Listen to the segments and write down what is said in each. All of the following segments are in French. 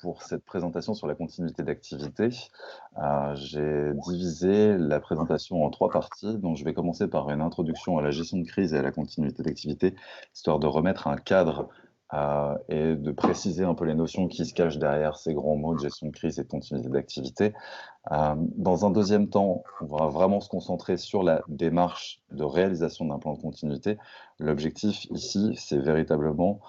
pour cette présentation sur la continuité d'activité. J'ai divisé la présentation en 3 parties. Donc je vais commencer par une introduction à la gestion de crise et à la continuité d'activité, histoire de remettre un cadre, et de préciser un peu les notions qui se cachent derrière ces grands mots de gestion de crise et de continuité d'activité. Dans un deuxième temps, on va vraiment se concentrer sur la démarche de réalisation d'un plan de continuité. L'objectif ici, c'est véritablement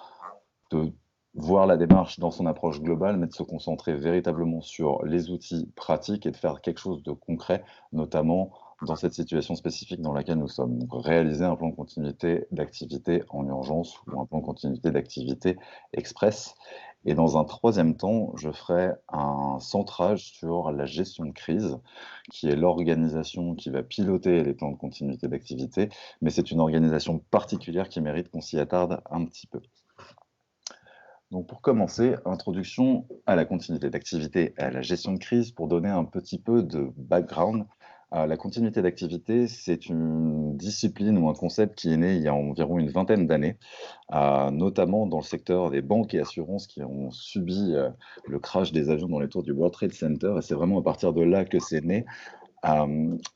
de voir la démarche dans son approche globale, mais de se concentrer véritablement sur les outils pratiques et de faire quelque chose de concret, notamment dans cette situation spécifique dans laquelle nous sommes. Donc, réaliser un plan de continuité d'activité en urgence ou un plan de continuité d'activité express. Et dans un troisième temps, je ferai un centrage sur la gestion de crise, qui est l'organisation qui va piloter les plans de continuité d'activité, mais c'est une organisation particulière qui mérite qu'on s'y attarde un petit peu. Donc pour commencer, introduction à la continuité d'activité et à la gestion de crise pour donner un petit peu de background. La continuité d'activité, c'est une discipline ou un concept qui est né il y a environ une vingtaine d'années, notamment dans le secteur des banques et assurances qui ont subi le crash des avions dans les tours du World Trade Center. Et c'est vraiment à partir de là que c'est né.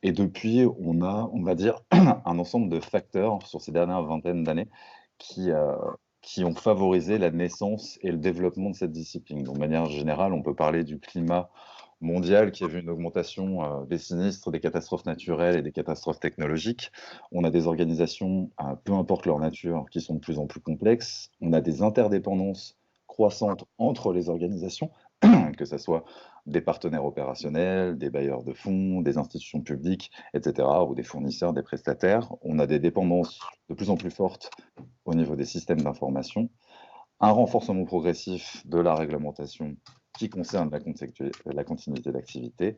Et depuis, on a, on va dire, un ensemble de facteurs sur ces dernières vingtaines d'années qui, qui ont favorisé la naissance et le développement de cette discipline. Donc, de manière générale, on peut parler du climat mondial qui a vu une augmentation des sinistres, des catastrophes naturelles et des catastrophes technologiques. On a des organisations, peu importe leur nature, qui sont de plus en plus complexes. On a des interdépendances croissantes entre les organisations, que ce soit des partenaires opérationnels, des bailleurs de fonds, des institutions publiques, etc., ou des fournisseurs, des prestataires. On a des dépendances de plus en plus fortes au niveau des systèmes d'information, un renforcement progressif de la réglementation qui concerne la continuité d'activité,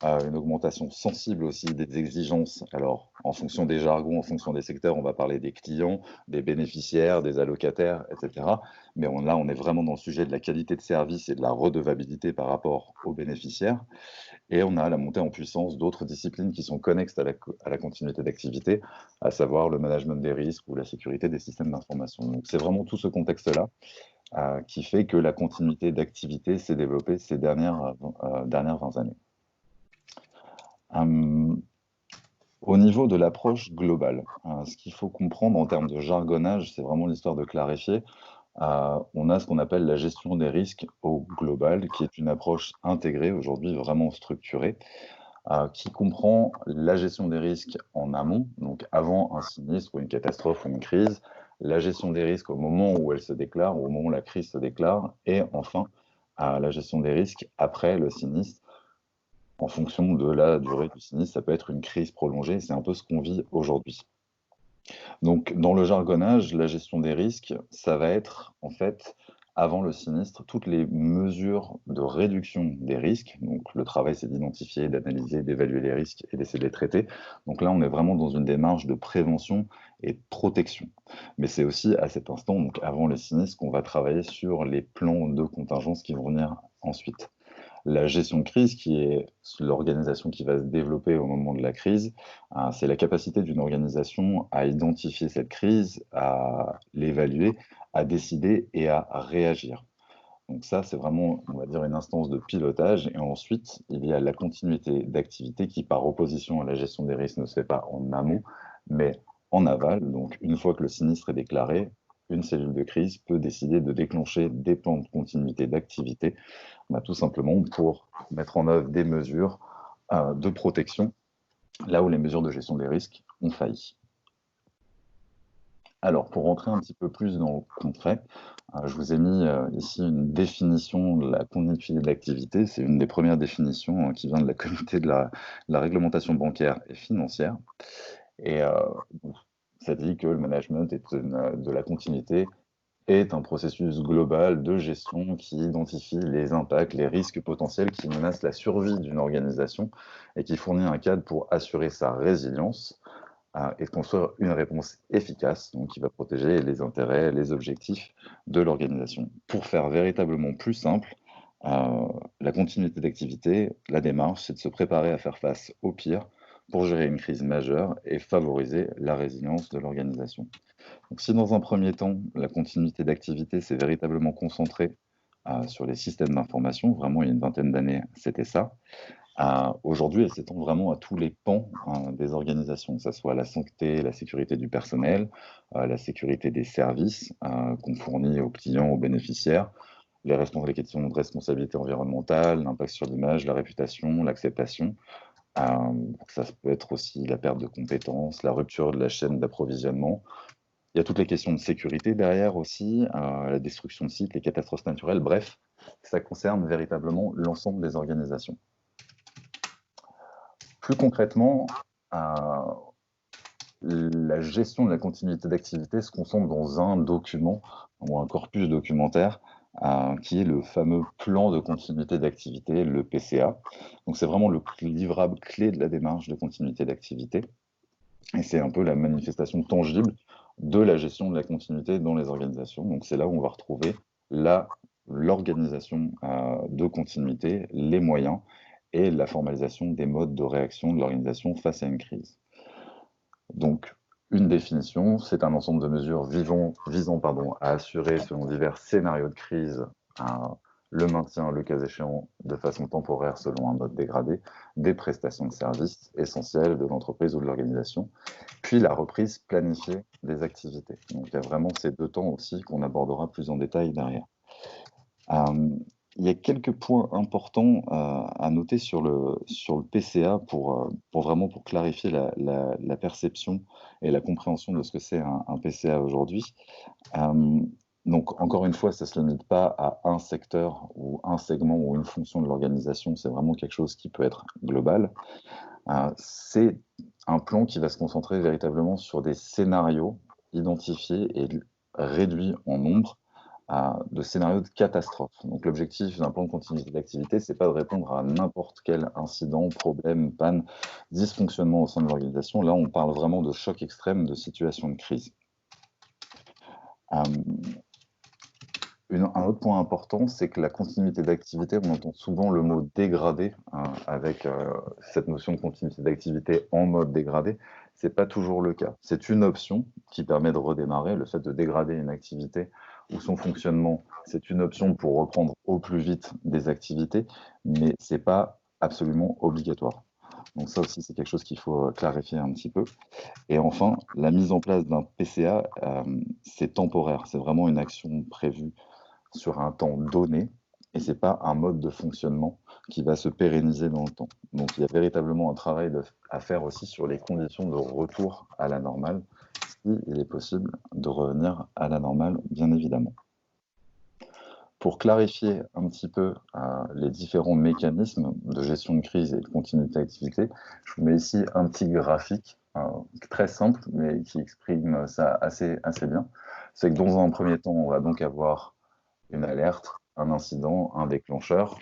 une augmentation sensible aussi des exigences. Alors, en fonction des jargons, en fonction des secteurs, on va parler des clients, des bénéficiaires, des allocataires, etc. Mais là, on est vraiment dans le sujet de la qualité de service et de la redevabilité par rapport aux bénéficiaires. Et on a la montée en puissance d'autres disciplines qui sont connexes à la continuité d'activité, à savoir le management des risques ou la sécurité des systèmes d'information. Donc c'est vraiment tout ce contexte-là qui fait que la continuité d'activité s'est développée ces dernières 20 années. Au niveau de l'approche globale, ce qu'il faut comprendre en termes de jargonnage, c'est vraiment l'histoire de clarifier. On a ce qu'on appelle la gestion des risques au global, qui est une approche intégrée aujourd'hui, vraiment structurée, qui comprend la gestion des risques en amont, donc avant un sinistre ou une catastrophe ou une crise, la gestion des risques au moment où elle se déclare, au moment où la crise se déclare, et enfin la gestion des risques après le sinistre, en fonction de la durée du sinistre. Ça peut être une crise prolongée, c'est un peu ce qu'on vit aujourd'hui. Donc, dans le jargonnage, la gestion des risques, ça va être, en fait, avant le sinistre, toutes les mesures de réduction des risques. Donc, le travail, c'est d'identifier, d'analyser, d'évaluer les risques et d'essayer de les traiter. Donc là, on est vraiment dans une démarche de prévention et de protection. Mais c'est aussi à cet instant, donc avant le sinistre, qu'on va travailler sur les plans de contingence qui vont venir ensuite. La gestion de crise, qui est l'organisation qui va se développer au moment de la crise, c'est la capacité d'une organisation à identifier cette crise, à l'évaluer, à décider et à réagir. Donc ça, c'est vraiment, on va dire, une instance de pilotage. Et ensuite, il y a la continuité d'activité qui, par opposition à la gestion des risques, ne se fait pas en amont, mais en aval. Donc une fois que le sinistre est déclaré, une cellule de crise peut décider de déclencher des plans de continuité d'activité, tout simplement pour mettre en œuvre des mesures de protection là où les mesures de gestion des risques ont failli. Alors, pour rentrer un petit peu plus dans le concret, je vous ai mis ici une définition de la continuité d'activité. C'est une des premières définitions qui vient de la communauté de la réglementation bancaire et financière. Et ça dit que le management est de la continuité est un processus global de gestion qui identifie les impacts, les risques potentiels qui menacent la survie d'une organisation et qui fournit un cadre pour assurer sa résilience et construire une réponse efficace, donc qui va protéger les intérêts, les objectifs de l'organisation. Pour faire véritablement plus simple, la continuité d'activité, la démarche, c'est de se préparer à faire face au pire pour gérer une crise majeure et favoriser la résilience de l'organisation. Donc, si dans un premier temps, la continuité d'activité s'est véritablement concentrée sur les systèmes d'information. Vraiment, il y a une vingtaine d'années, c'était ça. Aujourd'hui, elle s'étend vraiment à tous les pans des organisations, que ce soit la santé, la sécurité du personnel, la sécurité des services qu'on fournit aux clients, aux bénéficiaires, les questions de responsabilité environnementale, l'impact sur l'image, la réputation, l'acceptation. Ça peut être aussi la perte de compétences, la rupture de la chaîne d'approvisionnement. Il y a toutes les questions de sécurité derrière aussi, la destruction de sites, les catastrophes naturelles. Bref, ça concerne véritablement l'ensemble des organisations. Plus concrètement, la gestion de la continuité d'activité se concentre dans un document ou un corpus documentaire qui est le fameux plan de continuité d'activité, le PCA. Donc c'est vraiment le livrable clé de la démarche de continuité d'activité. Et c'est un peu la manifestation tangible de la gestion de la continuité dans les organisations. Donc c'est là où on va retrouver l'organisation de continuité, les moyens et la formalisation des modes de réaction de l'organisation face à une crise. Donc, une définition, c'est un ensemble de mesures visant à assurer, selon divers scénarios de crise, le maintien, le cas échéant, de façon temporaire selon un mode dégradé, des prestations de services essentielles de l'entreprise ou de l'organisation, puis la reprise planifiée des activités. Donc, il y a vraiment ces deux temps aussi qu'on abordera plus en détail derrière. Il y a quelques points importants à noter sur le PCA pour clarifier la perception et la compréhension de ce que c'est un PCA aujourd'hui. Donc, encore une fois, ça ne se limite pas à un secteur ou un segment ou une fonction de l'organisation, c'est vraiment quelque chose qui peut être global. C'est un plan qui va se concentrer véritablement sur des scénarios identifiés et réduits en nombre de scénarios de catastrophe. Donc l'objectif d'un plan de continuité d'activité, c'est pas de répondre à n'importe quel incident, problème, panne, dysfonctionnement au sein de l'organisation. Là, on parle vraiment de choc extrême, de situation de crise. Un autre point important, c'est que la continuité d'activité, on entend souvent le mot dégradé avec cette notion de continuité d'activité en mode dégradé. C'est pas toujours le cas. C'est une option qui permet de redémarrer. Le fait de dégrader une activité ou son fonctionnement, c'est une option pour reprendre au plus vite des activités, mais c'est pas absolument obligatoire. Donc ça aussi, c'est quelque chose qu'il faut clarifier un petit peu. Et enfin, la mise en place d'un PCA, c'est temporaire. C'est vraiment une action prévue sur un temps donné, et ce n'est pas un mode de fonctionnement qui va se pérenniser dans le temps. Donc il y a véritablement un travail à faire aussi sur les conditions de retour à la normale, s'il est possible de revenir à la normale, bien évidemment. Pour clarifier un petit peu les différents mécanismes de gestion de crise et de continuité d'activité, je vous mets ici un petit graphique très simple, mais qui exprime ça assez bien. C'est que dans un premier temps, on va donc avoir une alerte, un incident, un déclencheur,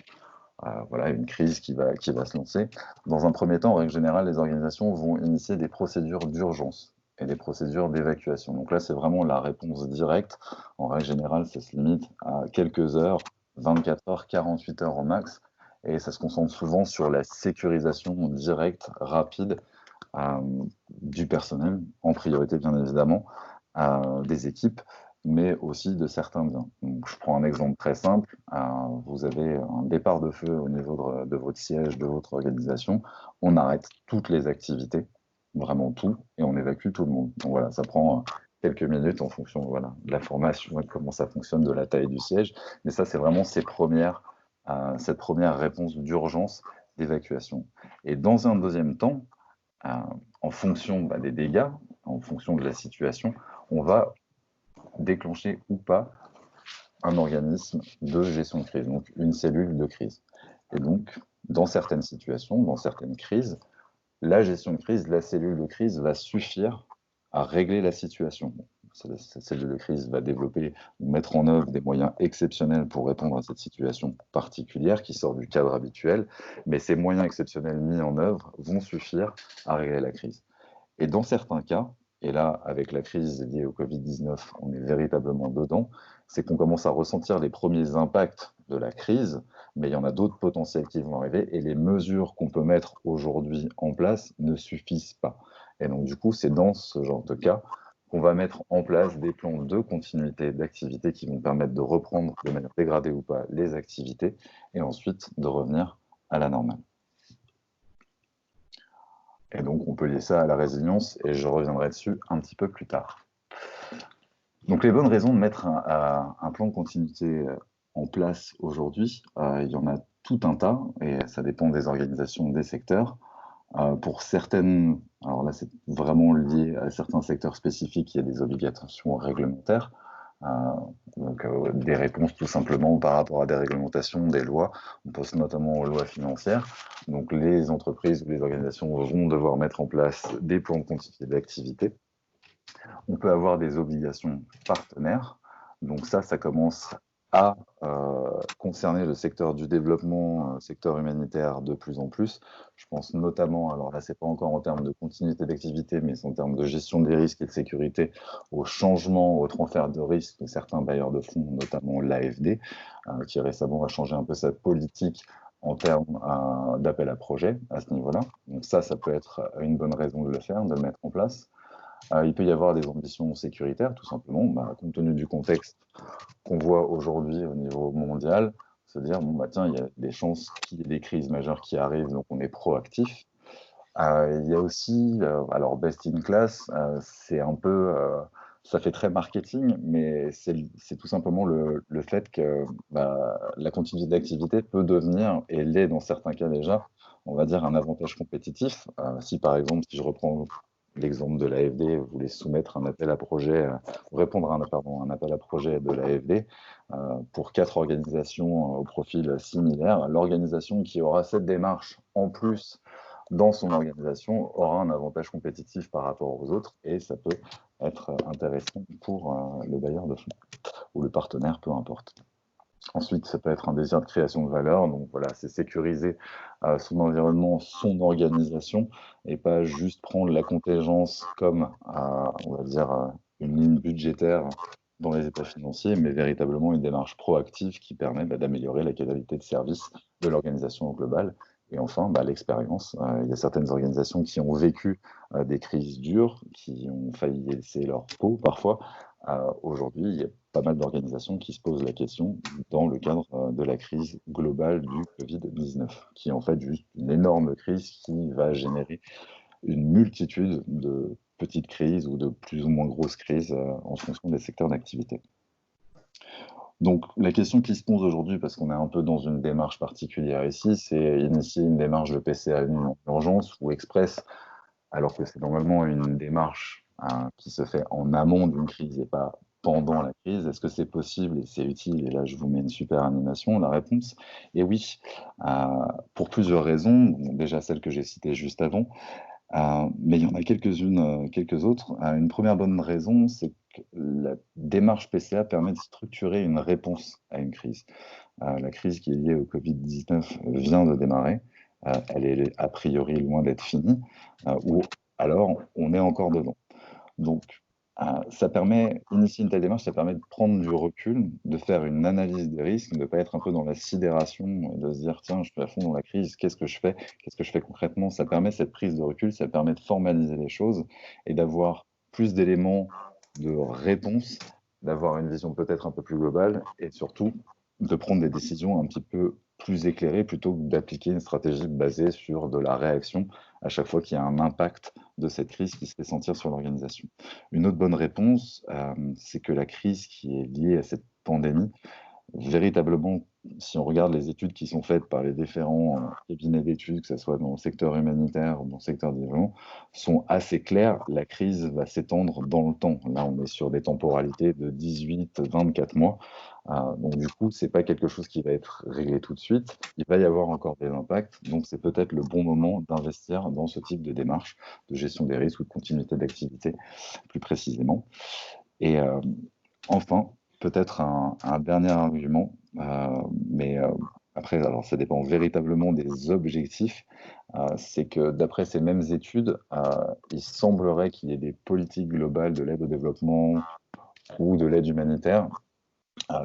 voilà, une crise qui va se lancer. Dans un premier temps, en règle générale, les organisations vont initier des procédures d'urgence et des procédures d'évacuation. Donc là, c'est vraiment la réponse directe. En règle générale, ça se limite à quelques heures, 24 heures, 48 heures au max, et ça se concentre souvent sur la sécurisation directe, rapide du personnel, en priorité bien évidemment, des équipes, mais aussi de certains biens. Donc, je prends un exemple très simple. Vous avez un départ de feu au niveau de votre siège, de votre organisation. On arrête toutes les activités, vraiment tout, et on évacue tout le monde. Donc voilà, ça prend quelques minutes en fonction de la formation et de comment ça fonctionne, de la taille du siège. Mais ça, c'est vraiment cette première réponse d'urgence d'évacuation. Et dans un deuxième temps, en fonction des dégâts, en fonction de la situation, on va déclencher ou pas un organisme de gestion de crise, donc une cellule de crise. Et donc, dans certaines situations, dans certaines crises, la gestion de crise, la cellule de crise va suffire à régler la situation. Cette cellule de crise va développer ou mettre en œuvre des moyens exceptionnels pour répondre à cette situation particulière qui sort du cadre habituel, mais ces moyens exceptionnels mis en œuvre vont suffire à régler la crise. Et dans certains cas, et là, avec la crise liée au Covid-19, on est véritablement dedans, c'est qu'on commence à ressentir les premiers impacts de la crise, mais il y en a d'autres potentiels qui vont arriver, et les mesures qu'on peut mettre aujourd'hui en place ne suffisent pas. Et donc, du coup, c'est dans ce genre de cas qu'on va mettre en place des plans de continuité d'activité qui vont permettre de reprendre de manière dégradée ou pas les activités et ensuite de revenir à la normale. Et donc, on peut lier ça à la résilience et je reviendrai dessus un petit peu plus tard. Donc, les bonnes raisons de mettre un plan de continuité en place aujourd'hui, il y en a tout un tas et ça dépend des organisations, des secteurs. Pour certaines, alors là c'est vraiment lié à certains secteurs spécifiques, il y a des obligations réglementaires, euh, donc des réponses tout simplement par rapport à des réglementations, des lois. On pense notamment aux lois financières. Donc les entreprises ou les organisations vont devoir mettre en place des plans de continuité d'activité. On peut avoir des obligations partenaires. Donc ça commence à concerner le secteur du développement, secteur humanitaire de plus en plus. Je pense notamment, alors là, c'est pas encore en termes de continuité d'activité, mais c'est en termes de gestion des risques et de sécurité, au changement, au transfert de risques de certains bailleurs de fonds, notamment l'AFD, qui récemment a changé un peu sa politique en termes d'appel à projet à ce niveau-là. Donc ça peut être une bonne raison de le faire, de le mettre en place. Il peut y avoir des ambitions sécuritaires, tout simplement, compte tenu du contexte qu'on voit aujourd'hui au niveau mondial, se dire, bon, tiens, il y a des chances qu'il y ait des crises majeures qui arrivent, donc on est proactif. Il y a aussi, alors best in class, c'est un peu, ça fait très marketing, mais c'est tout simplement le fait que la continuité d'activité peut devenir, et l'est dans certains cas déjà, on va dire un avantage compétitif. Si par exemple, si je reprends l'exemple de l'AFD, vous voulez soumettre un appel à projet, répondre à un appel à projet de l'AFD pour 4 organisations au profil similaire, l'organisation qui aura cette démarche en plus dans son organisation aura un avantage compétitif par rapport aux autres et ça peut être intéressant pour le bailleur de fonds ou le partenaire, peu importe. Ensuite, ça peut être un désir de création de valeur. Donc voilà, c'est sécuriser son environnement, son organisation, et pas juste prendre la contingence comme, on va dire, une ligne budgétaire dans les états financiers, mais véritablement une démarche proactive qui permet d'améliorer la qualité de service de l'organisation au global. Et enfin, l'expérience. Il y a certaines organisations qui ont vécu des crises dures, qui ont failli laisser leur peau parfois. Aujourd'hui, il y a pas mal d'organisations qui se posent la question dans le cadre de la crise globale du Covid-19, qui est en fait juste une énorme crise qui va générer une multitude de petites crises ou de plus ou moins grosses crises en fonction des secteurs d'activité. Donc la question qui se pose aujourd'hui, parce qu'on est un peu dans une démarche particulière ici, c'est initier une démarche de PCA en urgence ou express, alors que c'est normalement une démarche qui se fait en amont d'une crise et pas pendant la crise. Est-ce que c'est possible et c'est utile? Et là, je vous mets une super animation. La réponse est oui, pour plusieurs raisons. Bon, déjà celle que j'ai citée juste avant, mais il y en a quelques-unes, quelques autres. Une première bonne raison, c'est que la démarche PCA permet de structurer une réponse à une crise. La crise qui est liée au Covid-19 vient de démarrer. Elle est a priori loin d'être finie, ou alors on est encore dedans. Donc, ça permet, initier une telle démarche, ça permet de prendre du recul, de faire une analyse des risques, de ne pas être un peu dans la sidération, de se dire, tiens, je suis à fond dans la crise, qu'est-ce que je fais? Qu'est-ce que je fais concrètement? Ça permet cette prise de recul, ça permet de formaliser les choses et d'avoir plus d'éléments de réponse, d'avoir une vision peut-être un peu plus globale et surtout de prendre des décisions un petit peu plus éclairées plutôt que d'appliquer une stratégie basée sur de la réaction à chaque fois qu'il y a un impact de cette crise qui se fait sentir sur l'organisation. Une autre bonne réponse, c'est que la crise qui est liée à cette pandémie, véritablement, si on regarde les études qui sont faites par les différents cabinets d'études, que ce soit dans le secteur humanitaire ou dans le secteur du développement, sont assez claires. La crise va s'étendre dans le temps. Là, on est sur des temporalités de 18-24 mois. Donc du coup, c'est pas quelque chose qui va être réglé tout de suite. Il va y avoir encore des impacts. Donc c'est peut-être le bon moment d'investir dans ce type de démarche de gestion des risques ou de continuité d'activité, plus précisément. Et enfin, peut-être un dernier argument, mais après, alors ça dépend véritablement des objectifs, c'est que d'après ces mêmes études, il semblerait qu'il y ait des politiques globales de l'aide au développement ou de l'aide humanitaire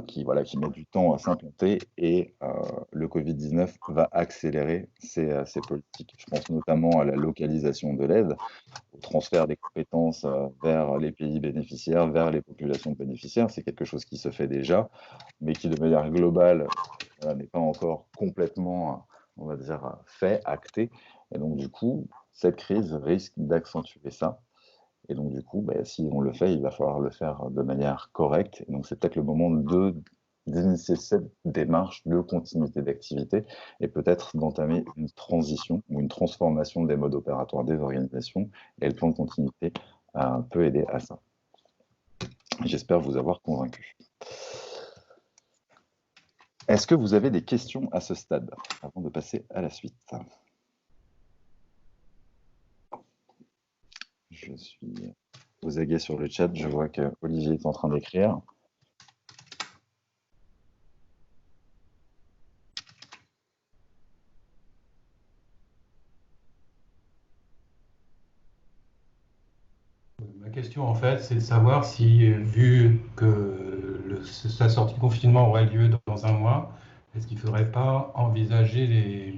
qui met du temps à s'implanter et le Covid-19 va accélérer ces politiques. Je pense notamment à la localisation de l'aide, au transfert des compétences vers les pays bénéficiaires, vers les populations bénéficiaires. C'est quelque chose qui se fait déjà, mais qui de manière globale n'est pas encore complètement, on va dire, fait, acté. Et donc du coup, cette crise risque d'accentuer ça. Et donc, du coup, si on le fait, il va falloir le faire de manière correcte. Et donc, c'est peut-être le moment d'initier cette démarche de continuité d'activité et peut-être d'entamer une transition ou une transformation des modes opératoires des organisations. Et le plan de continuité peut aider à ça. J'espère vous avoir convaincu. Est-ce que vous avez des questions à ce stade avant de passer à la suite? Je suis aux aguets sur le chat. Je vois que Olivier est en train d'écrire. Ma question, en fait, c'est de savoir si, vu que sa sortie de confinement aurait lieu dans un mois, est-ce qu'il ne faudrait pas envisager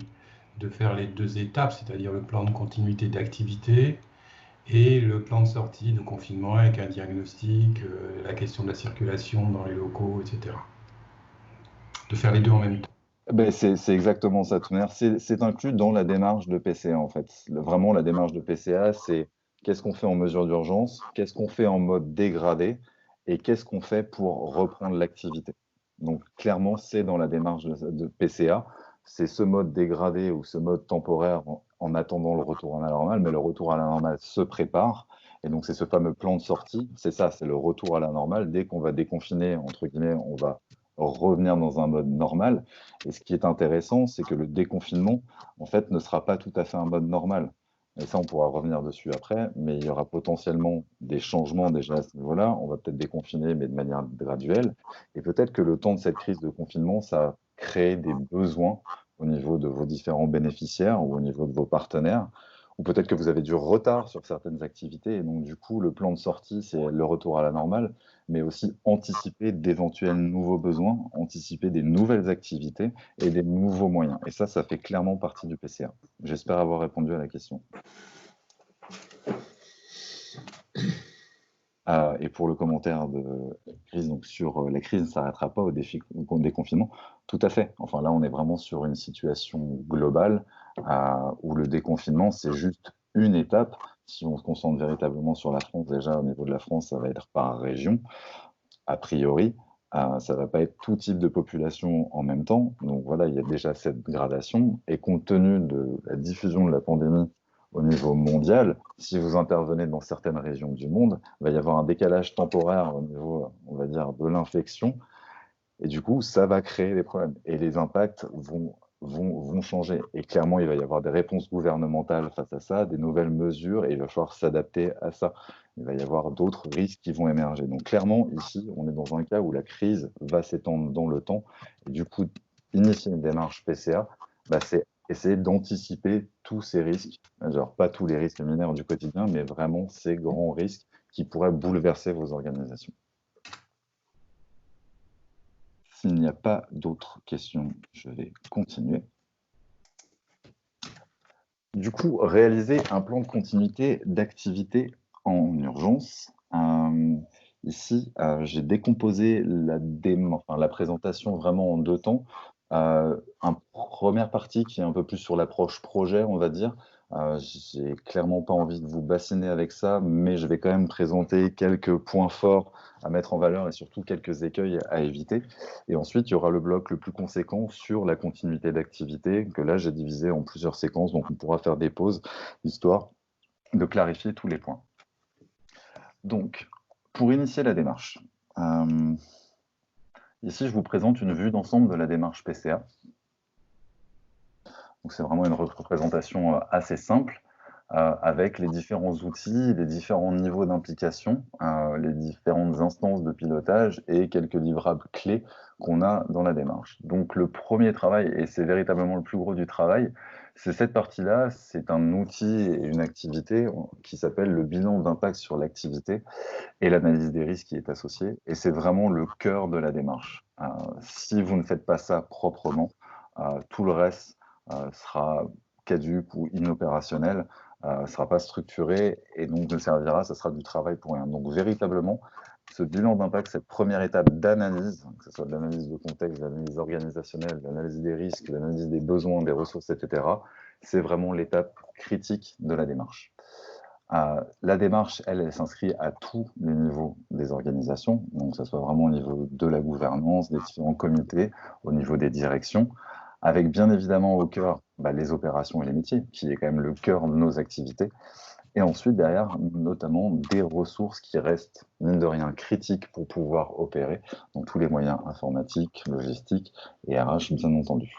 de faire les deux étapes, c'est-à-dire le plan de continuité d'activité et le plan de sortie de confinement avec un diagnostic, la question de la circulation dans les locaux, etc. De faire les deux en même temps. C'est exactement ça, Touner. C'est inclus dans la démarche de PCA, en fait. Vraiment, la démarche de PCA, c'est qu'est-ce qu'on fait en mesure d'urgence, qu'est-ce qu'on fait en mode dégradé, et qu'est-ce qu'on fait pour reprendre l'activité. Donc, clairement, c'est dans la démarche de PCA. C'est ce mode dégradé ou ce mode temporaire en attendant le retour à la normale, mais le retour à la normale se prépare. Et donc, c'est ce fameux plan de sortie. C'est ça, c'est le retour à la normale. Dès qu'on va déconfiner, entre guillemets, on va revenir dans un mode normal. Et ce qui est intéressant, c'est que le déconfinement, en fait, ne sera pas tout à fait un mode normal. Et ça, on pourra revenir dessus après, mais il y aura potentiellement des changements déjà à ce niveau-là. On va peut-être déconfiner, mais de manière graduelle. Et peut-être que le temps de cette crise de confinement, ça a créé des besoins au niveau de vos différents bénéficiaires ou au niveau de vos partenaires. Ou peut-être que vous avez du retard sur certaines activités. Et donc, du coup, le plan de sortie, c'est le retour à la normale, mais aussi anticiper d'éventuels nouveaux besoins, anticiper des nouvelles activités et des nouveaux moyens. Et ça fait clairement partie du PCA. J'espère avoir répondu à la question. Et pour le commentaire de Chris, donc sur la crise ne s'arrêtera pas au déconfinement, tout à fait. Enfin là, on est vraiment sur une situation globale où le déconfinement, c'est juste une étape. Si on se concentre véritablement sur la France, déjà au niveau de la France, ça va être par région. A priori, ça ne va pas être tout type de population en même temps. Donc voilà, il y a déjà cette gradation. Et compte tenu de la diffusion de la pandémie au niveau mondial, si vous intervenez dans certaines régions du monde, il va y avoir un décalage temporaire au niveau, on va dire, de l'infection. Et du coup, ça va créer des problèmes. Et les impacts vont changer. Et clairement, il va y avoir des réponses gouvernementales face à ça, des nouvelles mesures, et il va falloir s'adapter à ça. Il va y avoir d'autres risques qui vont émerger. Donc clairement, ici, on est dans un cas où la crise va s'étendre dans le temps. Et du coup, initier une démarche PCA, c'est essayer d'anticiper tous ces risques. Genre, pas tous les risques mineurs du quotidien, mais vraiment ces grands risques qui pourraient bouleverser vos organisations. S'il n'y a pas d'autres questions, je vais continuer. Du coup, réaliser un plan de continuité d'activité en urgence. Ici, j'ai décomposé la présentation vraiment en deux temps. Une première partie qui est un peu plus sur l'approche projet, on va dire. J'ai clairement pas envie de vous bassiner avec ça, mais je vais quand même présenter quelques points forts à mettre en valeur et surtout quelques écueils à éviter. Et ensuite, il y aura le bloc le plus conséquent sur la continuité d'activité, que là, j'ai divisé en plusieurs séquences, donc on pourra faire des pauses, histoire de clarifier tous les points. Donc, pour initier la démarche, ici, je vous présente une vue d'ensemble de la démarche PCA. Donc, c'est vraiment une représentation assez simple, avec les différents outils, les différents niveaux d'implication, les différentes instances de pilotage et quelques livrables clés qu'on a dans la démarche. Donc le premier travail, et c'est véritablement le plus gros du travail, Cette partie-là, c'est un outil et une activité qui s'appelle le bilan d'impact sur l'activité et l'analyse des risques qui est associée. Et c'est vraiment le cœur de la démarche. Si vous ne faites pas ça proprement, tout le reste sera caduque ou inopérationnel, ne sera pas structuré et donc ne servira, ça sera du travail pour rien. Donc véritablement, ce bilan d'impact, cette première étape d'analyse, que ce soit de l'analyse de contexte, de l'analyse organisationnelle, de l'analyse des risques, de l'analyse des besoins, des ressources, etc., c'est vraiment l'étape critique de la démarche. La démarche, elle s'inscrit à tous les niveaux des organisations, donc que ce soit vraiment au niveau de la gouvernance, des différents comités, au niveau des directions, avec bien évidemment au cœur les opérations et les métiers, qui est quand même le cœur de nos activités, et ensuite derrière, notamment des ressources qui restent, mine de rien, critiques pour pouvoir opérer, donc tous les moyens informatiques, logistiques et RH, bien entendu.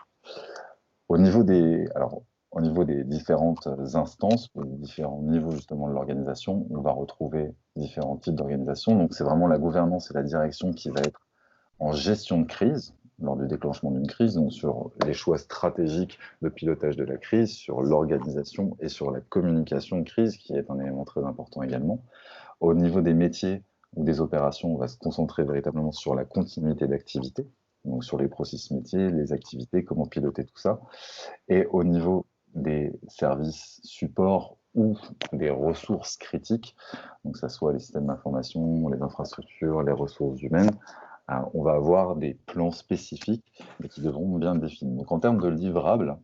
Au niveau au niveau des différentes instances, aux différents niveaux justement de l'organisation, on va retrouver différents types d'organisations. Donc c'est vraiment la gouvernance et la direction qui va être en gestion de crise, lors du déclenchement d'une crise, donc sur les choix stratégiques de pilotage de la crise, sur l'organisation et sur la communication de crise, qui est un élément très important également. Au niveau des métiers ou des opérations, on va se concentrer véritablement sur la continuité d'activité, donc sur les processus métiers, les activités, comment piloter tout ça. Et au niveau des services supports ou des ressources critiques, donc que ce soit les systèmes d'information, les infrastructures, les ressources humaines, on va avoir des plans spécifiques mais qui devront bien définir. Donc en termes de livrables,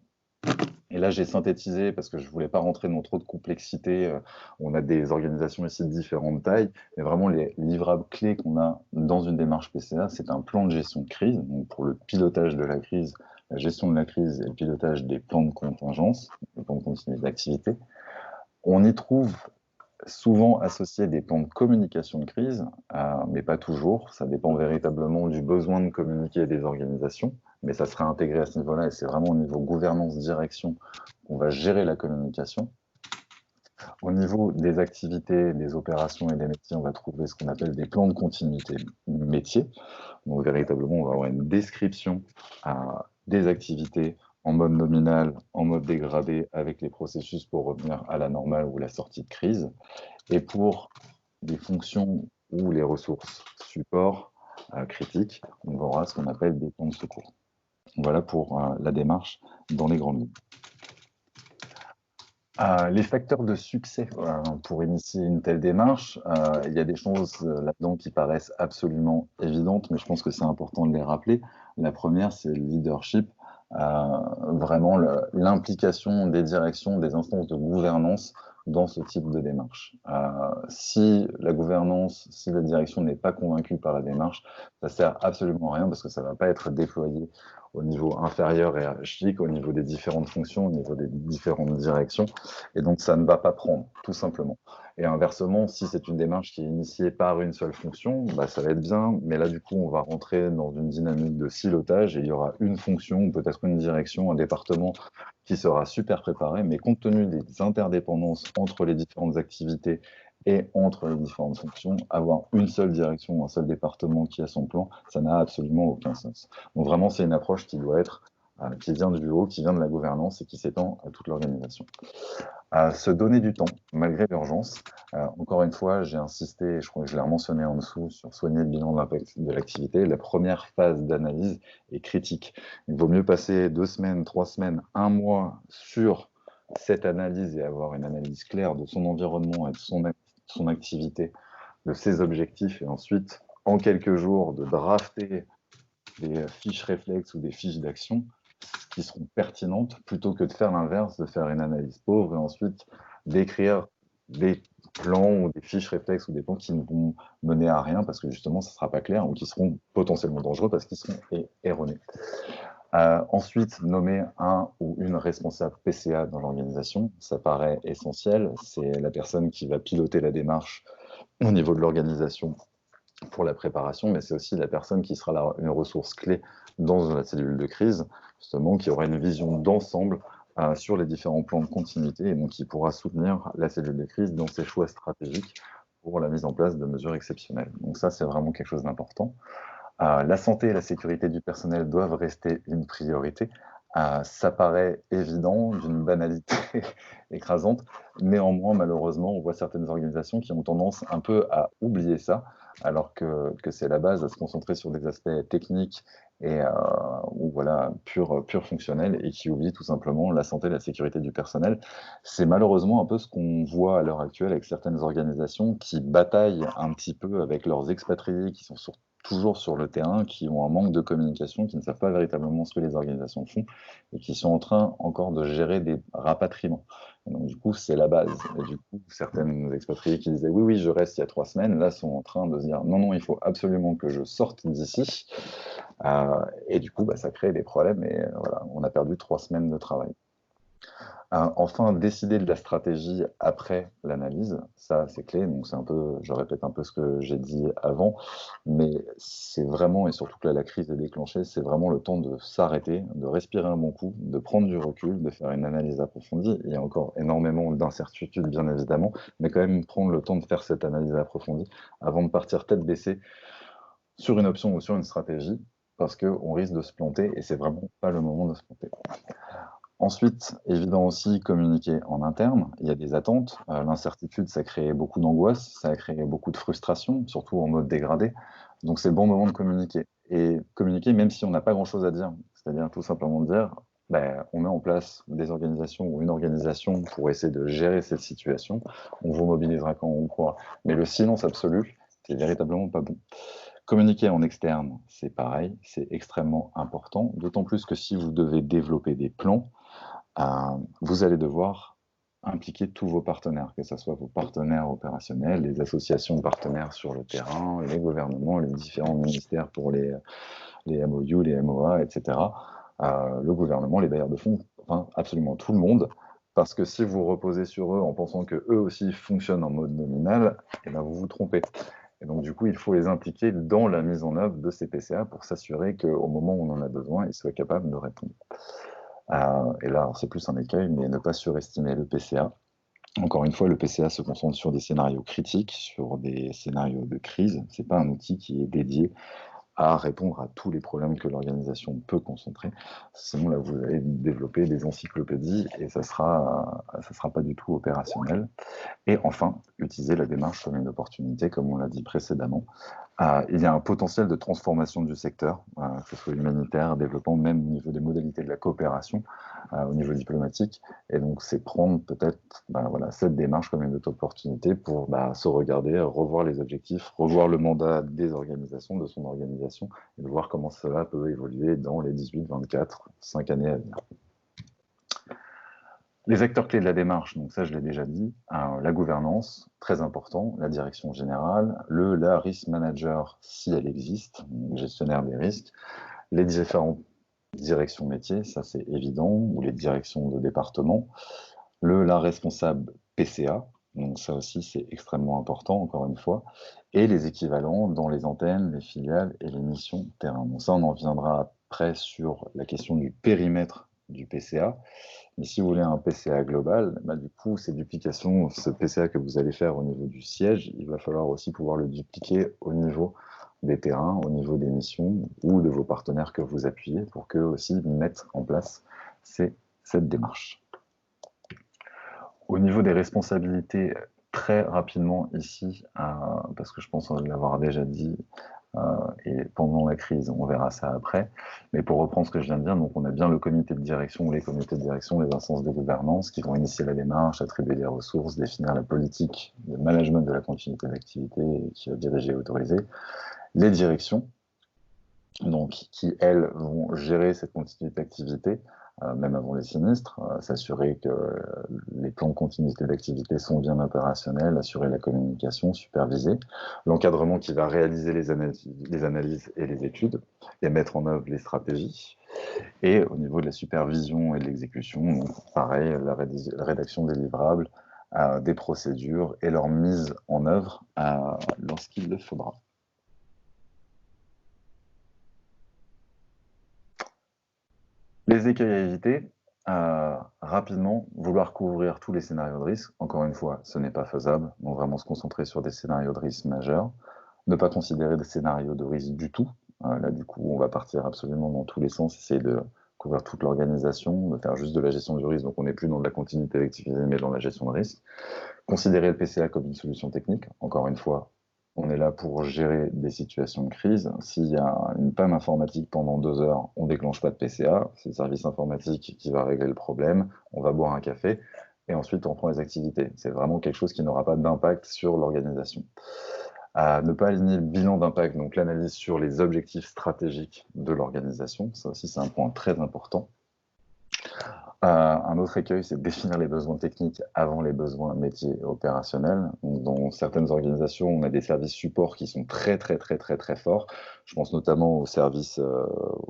et là j'ai synthétisé parce que je ne voulais pas rentrer dans trop de complexité, on a des organisations ici de différentes tailles, mais vraiment les livrables clés qu'on a dans une démarche PCA, c'est un plan de gestion de crise, donc pour le pilotage de la crise, la gestion de la crise et le pilotage des plans de contingence, des plans de continuité d'activité. On y trouve souvent associé des plans de communication de crise, mais pas toujours. Ça dépend véritablement du besoin de communiquer des organisations, mais ça sera intégré à ce niveau-là et c'est vraiment au niveau gouvernance, direction qu'on va gérer la communication. Au niveau des activités, des opérations et des métiers, on va trouver ce qu'on appelle des plans de continuité métier. Donc véritablement, on va avoir une description des activités en mode nominal, en mode dégradé, avec les processus pour revenir à la normale ou la sortie de crise. Et pour des fonctions ou les ressources support critiques, on aura ce qu'on appelle des plans de secours. Voilà pour la démarche dans les grandes lignes. Les facteurs de succès pour initier une telle démarche, il y a des choses là-dedans qui paraissent absolument évidentes, mais je pense que c'est important de les rappeler. La première, c'est le leadership, vraiment l'implication des directions, des instances de gouvernance dans ce type de démarche. Si la gouvernance, si la direction n'est pas convaincue par la démarche, ça sert absolument à rien parce que ça ne va pas être déployé au niveau inférieur et hiérarchique, au niveau des différentes fonctions, au niveau des différentes directions, et donc ça ne va pas prendre, tout simplement. Et inversement, si c'est une démarche qui est initiée par une seule fonction, ça va être bien, mais là du coup on va rentrer dans une dynamique de silotage et il y aura une fonction, ou peut-être une direction, un département qui sera super préparé, mais compte tenu des interdépendances entre les différentes activités et entre les différentes fonctions, avoir une seule direction ou un seul département qui a son plan, ça n'a absolument aucun sens. Donc vraiment, c'est une approche qui doit être, qui vient du haut, qui vient de la gouvernance et qui s'étend à toute l'organisation. Se donner du temps, malgré l'urgence. Encore une fois, j'ai insisté, je crois que je l'ai mentionné en dessous, sur soigner le bilan d'impact de l'activité. La première phase d'analyse est critique. Il vaut mieux passer 2 semaines, 3 semaines, 1 mois sur cette analyse et avoir une analyse claire de son environnement et de son activité, de ses objectifs, et ensuite, en quelques jours, de drafter des fiches réflexes ou des fiches d'action qui seront pertinentes, plutôt que de faire l'inverse, de faire une analyse pauvre et ensuite d'écrire des plans ou des fiches réflexes ou des plans qui ne vont mener à rien parce que justement ça ne sera pas clair ou qui seront potentiellement dangereux parce qu'ils seront erronés. Ensuite, nommer un ou une responsable PCA dans l'organisation, ça paraît essentiel. C'est la personne qui va piloter la démarche au niveau de l'organisation pour la préparation, mais c'est aussi la personne qui sera une ressource clé dans la cellule de crise, justement, qui aura une vision d'ensemble sur les différents plans de continuité et donc qui pourra soutenir la cellule de crise dans ses choix stratégiques pour la mise en place de mesures exceptionnelles. Donc ça, c'est vraiment quelque chose d'important. La santé et la sécurité du personnel doivent rester une priorité, Ça paraît évident, d'une banalité écrasante. Néanmoins, malheureusement, on voit certaines organisations qui ont tendance un peu à oublier ça, alors que c'est la base, à se concentrer sur des aspects techniques et ou voilà, pur fonctionnels, et qui oublient tout simplement la santé et la sécurité du personnel. C'est malheureusement un peu ce qu'on voit à l'heure actuelle avec certaines organisations qui bataillent un petit peu avec leurs expatriés qui sont toujours sur le terrain, qui ont un manque de communication, qui ne savent pas véritablement ce que les organisations font et qui sont en train encore de gérer des rapatriements. Et donc, du coup, c'est la base. Et du coup, certaines expatriés qui disaient oui, oui, je reste il y a 3 semaines, là, sont en train de se dire non, non, il faut absolument que je sorte d'ici. Et du coup, bah, ça crée des problèmes et voilà, on a perdu 3 semaines de travail. Enfin, décider de la stratégie après l'analyse, ça c'est clé. Donc c'est un peu, je répète un peu ce que j'ai dit avant, mais c'est vraiment, et surtout que là la crise est déclenchée, c'est vraiment le temps de s'arrêter, de respirer un bon coup, de prendre du recul, de faire une analyse approfondie. Il y a encore énormément d'incertitudes bien évidemment, mais quand même prendre le temps de faire cette analyse approfondie avant de partir tête baissée sur une option ou sur une stratégie, parce qu'on risque de se planter et c'est vraiment pas le moment de se planter. Ensuite, évident aussi, communiquer en interne. Il y a des attentes. L'incertitude, ça crée beaucoup d'angoisse, ça a créé beaucoup de frustration, surtout en mode dégradé. Donc, c'est le bon moment de communiquer. Et communiquer même si on n'a pas grand-chose à dire. C'est-à-dire tout simplement dire, ben, on met en place des organisations ou une organisation pour essayer de gérer cette situation. On vous mobilisera quand on pourra. Mais le silence absolu, c'est véritablement pas bon. Communiquer en externe, c'est pareil, c'est extrêmement important. D'autant plus que si vous devez développer des plans, vous allez devoir impliquer tous vos partenaires, que ce soit vos partenaires opérationnels, les associations de partenaires sur le terrain, les gouvernements, les différents ministères pour les MOU, les MOA, etc. Le gouvernement, les bailleurs de fonds, enfin absolument tout le monde, parce que si vous reposez sur eux en pensant que eux aussi fonctionnent en mode nominal, eh ben vous vous trompez. Et donc du coup, il faut les impliquer dans la mise en œuvre de ces PCA pour s'assurer qu'au moment où on en a besoin, ils soient capables de répondre. Et là, c'est plus un écueil, mais ne pas surestimer le PCA. Encore une fois, le PCA se concentre sur des scénarios critiques, sur des scénarios de crise. Ce n'est pas un outil qui est dédié à répondre à tous les problèmes que l'organisation peut concentrer. Sinon, là, vous allez développer des encyclopédies et ça sera pas du tout opérationnel. Et enfin, utiliser la démarche comme une opportunité, comme on l'a dit précédemment. Il y a un potentiel de transformation du secteur, que ce soit humanitaire, développement, même au niveau des modalités de la coopération, au niveau diplomatique. Et donc, c'est prendre peut-être voilà, cette démarche comme une opportunité pour se regarder, revoir les objectifs, revoir le mandat des organisations, de son organisation, et de voir comment cela peut évoluer dans les 18, 24, 5 années à venir. Les acteurs clés de la démarche, donc ça je l'ai déjà dit, la gouvernance, très important, la direction générale, la risk manager si elle existe, gestionnaire des risques, les différentes directions métiers, ça c'est évident, ou les directions de département, la responsable PCA, donc ça aussi c'est extrêmement important encore une fois, et les équivalents dans les antennes, les filiales et les missions terrain. Donc ça on en viendra après sur la question du périmètre du PCA. Mais si vous voulez un PCA global, du coup, ces duplications, ce PCA que vous allez faire au niveau du siège, il va falloir aussi pouvoir le dupliquer au niveau des terrains, au niveau des missions ou de vos partenaires que vous appuyez pour qu'eux aussi mettent en place cette démarche. Au niveau des responsabilités, très rapidement ici, parce que je pense l'avoir déjà dit, et pendant la crise, on verra ça après. Mais pour reprendre ce que je viens de dire, donc on a bien le comité de direction ou les comités de direction, les instances de gouvernance qui vont initier la démarche, attribuer des ressources, définir la politique de management de la continuité d'activité qui va diriger et autoriser. Les directions, donc qui elles vont gérer cette continuité d'activité, même avant les sinistres, s'assurer que les plans de continuité d'activité sont bien opérationnels, assurer la communication, superviser, l'encadrement qui va réaliser les analyses et les études, et mettre en œuvre les stratégies, et au niveau de la supervision et de l'exécution, donc pareil, la rédaction des livrables, des procédures et leur mise en œuvre lorsqu'il le faudra. Les écueils à éviter, rapidement, vouloir couvrir tous les scénarios de risque. Encore une fois, ce n'est pas faisable. Donc vraiment se concentrer sur des scénarios de risque majeurs. Ne pas considérer des scénarios de risque du tout. Là, du coup, on va partir absolument dans tous les sens, essayer de couvrir toute l'organisation, de faire juste de la gestion du risque, donc on n'est plus dans de la continuité d'activité, mais dans la gestion de risque. Considérer le PCA comme une solution technique, encore une fois, on est là pour gérer des situations de crise. S'il y a une panne informatique pendant 2 heures, on ne déclenche pas de PCA, c'est le service informatique qui va régler le problème, on va boire un café, et ensuite on reprend les activités. C'est vraiment quelque chose qui n'aura pas d'impact sur l'organisation. Ne pas aligner le bilan d'impact, donc l'analyse sur les objectifs stratégiques de l'organisation, ça aussi c'est un point très important. Un autre écueil, c'est de définir les besoins techniques avant les besoins métiers et opérationnels. Donc, dans certaines organisations, on a des services supports qui sont très forts. Je pense notamment aux services,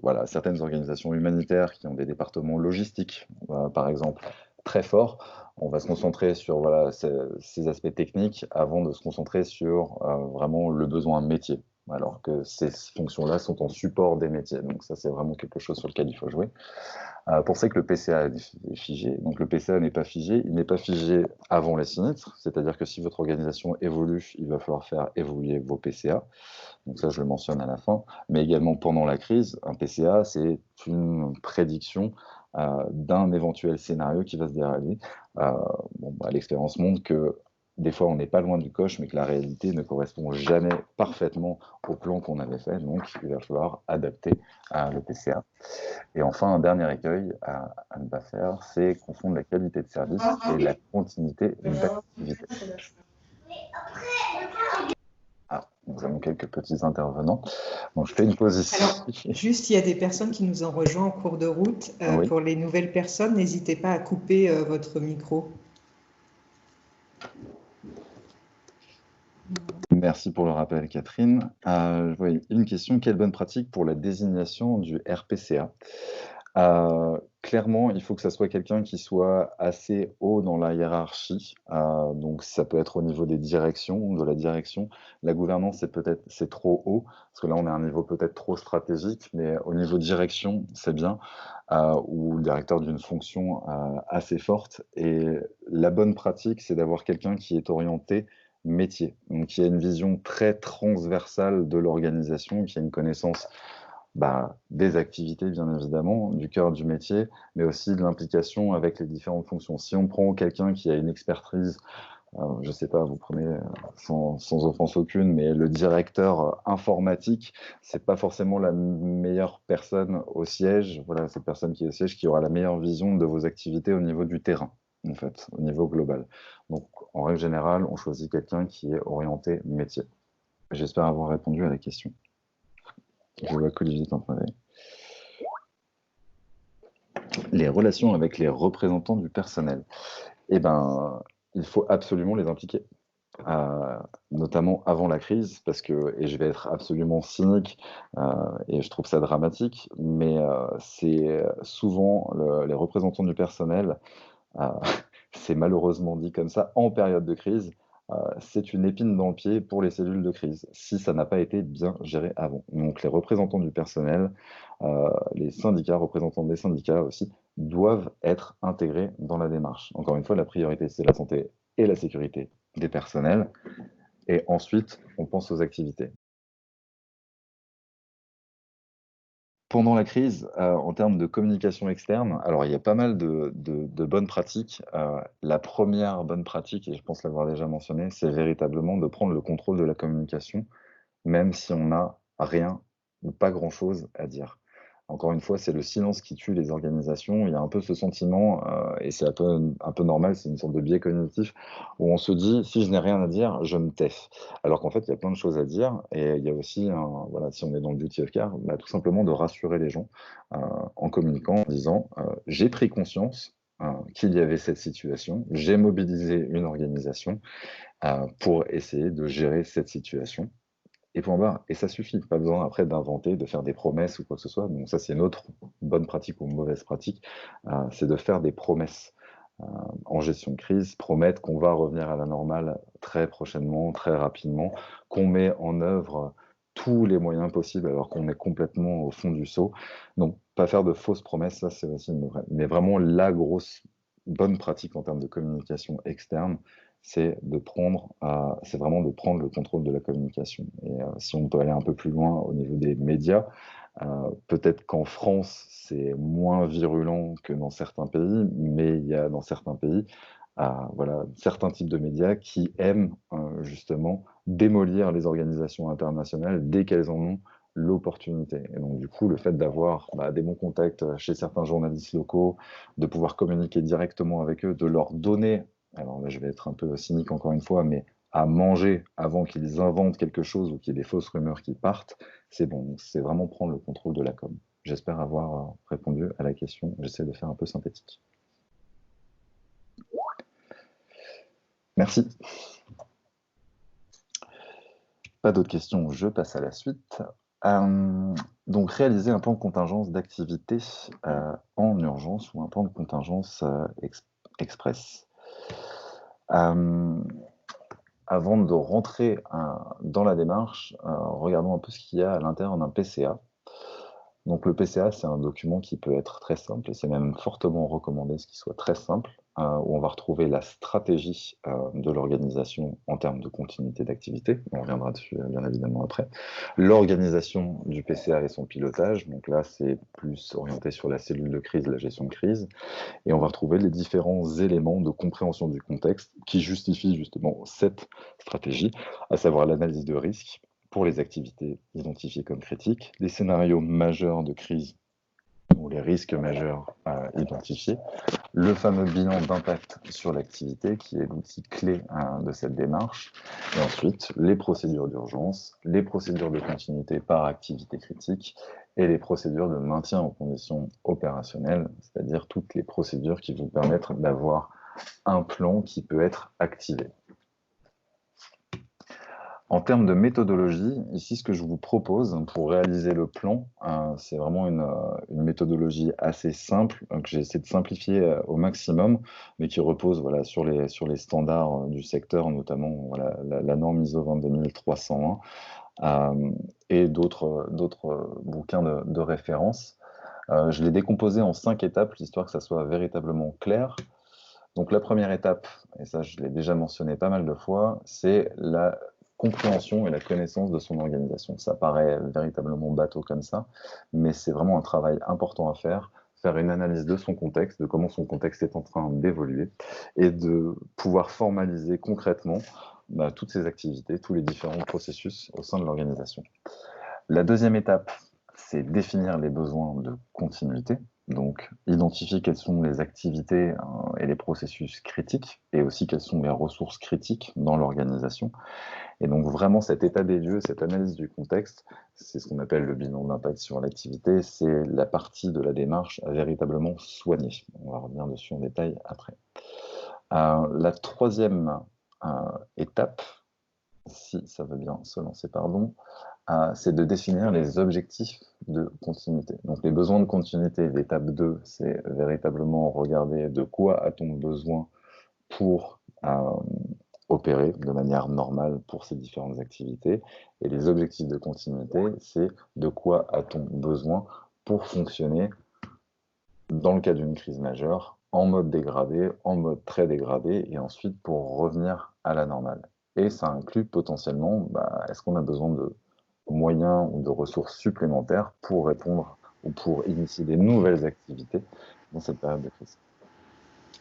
voilà, certaines organisations humanitaires qui ont des départements logistiques, par exemple, très forts. On va se concentrer sur voilà, ces aspects techniques avant de se concentrer sur vraiment le besoin métier, alors que ces fonctions-là sont en support des métiers. Donc ça, c'est vraiment quelque chose sur lequel il faut jouer. Penser que le PCA est figé. Donc le PCA n'est pas figé, il n'est pas figé avant les sinistres, c'est-à-dire que si votre organisation évolue, il va falloir faire évoluer vos PCA. Donc ça, je le mentionne à la fin. Mais également pendant la crise, un PCA, c'est une prédiction d'un éventuel scénario qui va se dérouler. L'expérience montre que des fois, on n'est pas loin du coche, mais que la réalité ne correspond jamais parfaitement au plan qu'on avait fait. Donc, il va falloir adapter le PCA. Et enfin, un dernier écueil à ne pas faire, c'est confondre la qualité de service et la continuité d'activité. Nous avons quelques petits intervenants. Donc, je fais une pause ici. Alors, juste, il y a des personnes qui nous ont rejoints en cours de route. Oui. Pour les nouvelles personnes, n'hésitez pas à couper votre micro. Merci pour le rappel, Catherine. Une question, quelle bonne pratique pour la désignation du RPCA? Clairement, il faut que ça soit quelqu'un qui soit assez haut dans la hiérarchie. Donc, ça peut être au niveau des directions, de la direction. La gouvernance, c'est trop haut, parce que là, on est à un niveau peut-être trop stratégique, mais au niveau de direction, c'est bien, ou le directeur d'une fonction assez forte. Et la bonne pratique, c'est d'avoir quelqu'un qui est orienté métier, donc qui a une vision très transversale de l'organisation, qui a une connaissance des activités, bien évidemment, du cœur du métier, mais aussi de l'implication avec les différentes fonctions. Si on prend quelqu'un qui a une expertise, je ne sais pas, vous prenez sans offense aucune, mais le directeur informatique, c'est pas forcément la meilleure personne au siège. Voilà, cette personne qui est au siège qui aura la meilleure vision de vos activités au niveau du terrain, en fait, au niveau global. Donc, en règle générale, on choisit quelqu'un qui est orienté métier. J'espère avoir répondu à la question. Je vois qu'Olivier est en train de... Les relations avec les représentants du personnel. Eh ben, il faut absolument les impliquer. Notamment avant la crise, parce que, et je vais être absolument cynique, et je trouve ça dramatique, mais c'est souvent les représentants du personnel, c'est malheureusement dit comme ça, en période de crise, c'est une épine dans le pied pour les cellules de crise, si ça n'a pas été bien géré avant. Donc les représentants du personnel, les syndicats, représentants des syndicats aussi, doivent être intégrés dans la démarche. Encore une fois, la priorité, c'est la santé et la sécurité des personnels, et ensuite, on pense aux activités. Pendant la crise, en termes de communication externe, alors il y a pas mal de bonnes pratiques. La première bonne pratique, et je pense l'avoir déjà mentionné, c'est véritablement de prendre le contrôle de la communication, même si on n'a rien ou pas grand-chose à dire. Encore une fois, c'est le silence qui tue les organisations. Il y a un peu ce sentiment, et c'est un peu normal, c'est une sorte de biais cognitif, où on se dit, si je n'ai rien à dire, je me tais. Alors qu'en fait, il y a plein de choses à dire, et il y a aussi, voilà, si on est dans le duty of care, tout simplement de rassurer les gens en communiquant, en disant, j'ai pris conscience qu'il y avait cette situation, j'ai mobilisé une organisation pour essayer de gérer cette situation. Et point barre. Et ça suffit. Pas besoin après d'inventer, de faire des promesses ou quoi que ce soit. Donc ça, c'est une autre bonne pratique ou mauvaise pratique. C'est de faire des promesses en gestion de crise, promettre qu'on va revenir à la normale très prochainement, très rapidement, qu'on met en œuvre tous les moyens possibles alors qu'on est complètement au fond du seau. Donc, pas faire de fausses promesses, ça c'est aussi une vraie. Mais vraiment, la grosse bonne pratique en termes de communication externe, c'est vraiment de prendre le contrôle de la communication. Et si on peut aller un peu plus loin au niveau des médias, Peut-être qu'en France, c'est moins virulent que dans certains pays, mais il y a dans certains pays voilà, certains types de médias qui aiment justement démolir les organisations internationales dès qu'elles en ont l'opportunité. Et donc du coup, le fait d'avoir des bons contacts chez certains journalistes locaux, de pouvoir communiquer directement avec eux, de leur donner, alors là je vais être un peu cynique encore une fois, mais à manger avant qu'ils inventent quelque chose ou qu'il y ait des fausses rumeurs qui partent, c'est bon, c'est vraiment prendre le contrôle de la com. J'espère avoir répondu à la question, j'essaie de faire un peu synthétique. Merci. Pas d'autres questions, je passe à la suite. Donc, réaliser un plan de contingence d'activité en urgence ou un plan de contingence express. Avant de rentrer dans la démarche, regardons un peu ce qu'il y a à l'intérieur d'un PCA. Donc le PCA, c'est un document qui peut être très simple, et c'est même fortement recommandé ce qu'il soit très simple, où on va retrouver la stratégie de l'organisation en termes de continuité d'activité, on reviendra dessus bien évidemment après, l'organisation du PCA et son pilotage, donc là c'est plus orienté sur la cellule de crise, la gestion de crise, et on va retrouver les différents éléments de compréhension du contexte qui justifient justement cette stratégie, à savoir l'analyse de risque, pour les activités identifiées comme critiques, les scénarios majeurs de crise ou les risques majeurs identifiés, le fameux bilan d'impact sur l'activité qui est l'outil clé de cette démarche, et ensuite les procédures d'urgence, les procédures de continuité par activité critique et les procédures de maintien en conditions opérationnelles, c'est-à-dire toutes les procédures qui vous permettent d'avoir un plan qui peut être activé. En termes de méthodologie, ici, ce que je vous propose pour réaliser le plan, c'est vraiment une méthodologie assez simple, que j'ai essayé de simplifier au maximum, mais qui repose voilà, sur les standards du secteur, notamment voilà, la norme ISO 22301 et d'autres bouquins de référence. Je l'ai décomposé en 5 étapes, histoire que ça soit véritablement clair. Donc la première étape, et ça je l'ai déjà mentionné pas mal de fois, c'est la compréhension et la connaissance de son organisation. Ça paraît véritablement bateau comme ça, mais c'est vraiment un travail important à faire une analyse de son contexte, de comment son contexte est en train d'évoluer, et de pouvoir formaliser concrètement toutes ces activités, tous les différents processus au sein de l'organisation. La deuxième étape, c'est définir les besoins de continuité, donc identifier quelles sont les activités et les processus critiques, et aussi quelles sont les ressources critiques dans l'organisation. Et donc vraiment cet état des lieux, cette analyse du contexte, c'est ce qu'on appelle le bilan d'impact sur l'activité, c'est la partie de la démarche à véritablement soigner. On va revenir dessus en détail après. La troisième étape, si ça veut bien se lancer, pardon, c'est de définir les objectifs de continuité. Donc les besoins de continuité, l'étape 2, c'est véritablement regarder de quoi a-t-on besoin pour opérer de manière normale pour ces différentes activités. Et les objectifs de continuité, c'est de quoi a-t-on besoin pour fonctionner dans le cas d'une crise majeure, en mode dégradé, en mode très dégradé, et ensuite pour revenir à la normale. Et ça inclut potentiellement, est-ce qu'on a besoin de moyens ou de ressources supplémentaires pour répondre ou pour initier des nouvelles activités dans cette période de crise.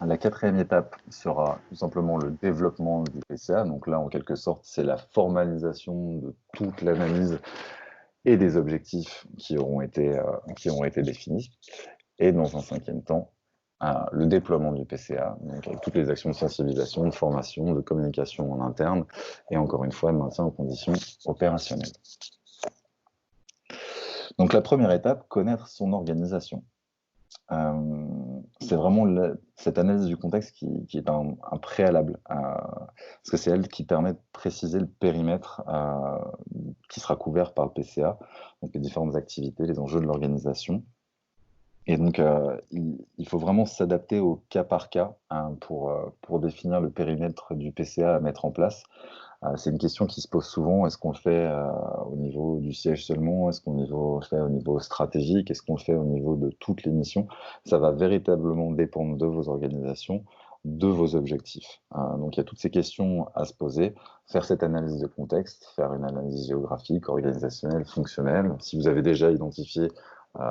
La quatrième étape sera tout simplement le développement du PCA. Donc là, en quelque sorte, c'est la formalisation de toute l'analyse et des objectifs qui auront été définis. Et dans un cinquième temps, le déploiement du PCA, donc avec toutes les actions de sensibilisation, de formation, de communication en interne, et encore une fois, de maintien en conditions opérationnelles. Donc la première étape, connaître son organisation. C'est vraiment cette analyse du contexte qui est un préalable, parce que c'est elle qui permet de préciser le périmètre qui sera couvert par le PCA, donc les différentes activités, les enjeux de l'organisation. Et donc, il faut vraiment s'adapter au cas par cas pour définir le périmètre du PCA à mettre en place. C'est une question qui se pose souvent. Est-ce qu'on le fait au niveau du siège seulement? Est-ce qu'on le fait au niveau stratégique? Est-ce qu'on le fait au niveau de toutes les missions? Ça va véritablement dépendre de vos organisations. de vos objectifs. Donc, il y a toutes ces questions à se poser, faire cette analyse de contexte, faire une analyse géographique, organisationnelle, fonctionnelle. Si vous avez déjà identifié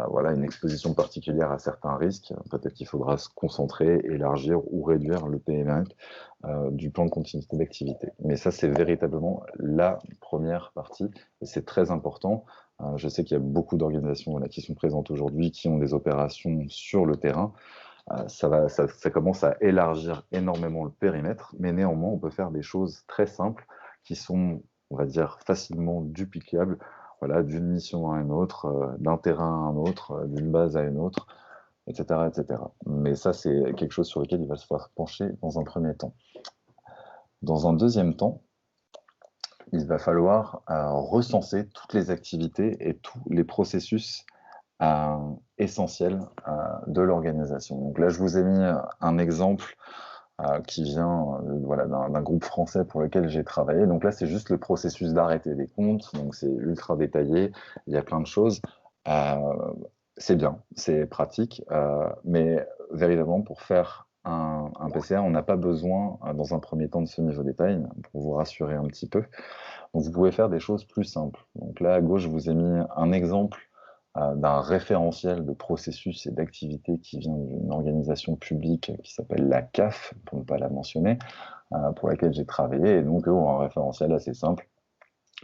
voilà, une exposition particulière à certains risques, peut-être qu'il faudra se concentrer, élargir ou réduire le périmètre du plan de continuité d'activité. Mais ça, c'est véritablement la première partie, et c'est très important. Je sais qu'il y a beaucoup d'organisations qui sont présentes aujourd'hui qui ont des opérations sur le terrain. Ça commence à élargir énormément le périmètre, mais néanmoins, on peut faire des choses très simples qui sont, on va dire, facilement duplicables, voilà, d'une mission à une autre, d'un terrain à un autre, d'une base à une autre, etc., etc. Mais ça, c'est quelque chose sur lequel il va se falloir pencher dans un premier temps. Dans un deuxième temps, il va falloir recenser toutes les activités et tous les processus essentiels de l'organisation. Donc là, je vous ai mis un exemple qui vient voilà, d'un groupe français pour lequel j'ai travaillé. Donc là, c'est juste le processus d'arrêter des comptes. Donc c'est ultra détaillé, il y a plein de choses. C'est bien, c'est pratique, mais véritablement, pour faire un PCA, on n'a pas besoin, dans un premier temps, de ce niveau de détail, pour vous rassurer un petit peu. Donc vous pouvez faire des choses plus simples. Donc là, à gauche, je vous ai mis un exemple d'un référentiel de processus et d'activités qui vient d'une organisation publique qui s'appelle la CAF, pour ne pas la mentionner, pour laquelle j'ai travaillé. Et donc, un référentiel assez simple,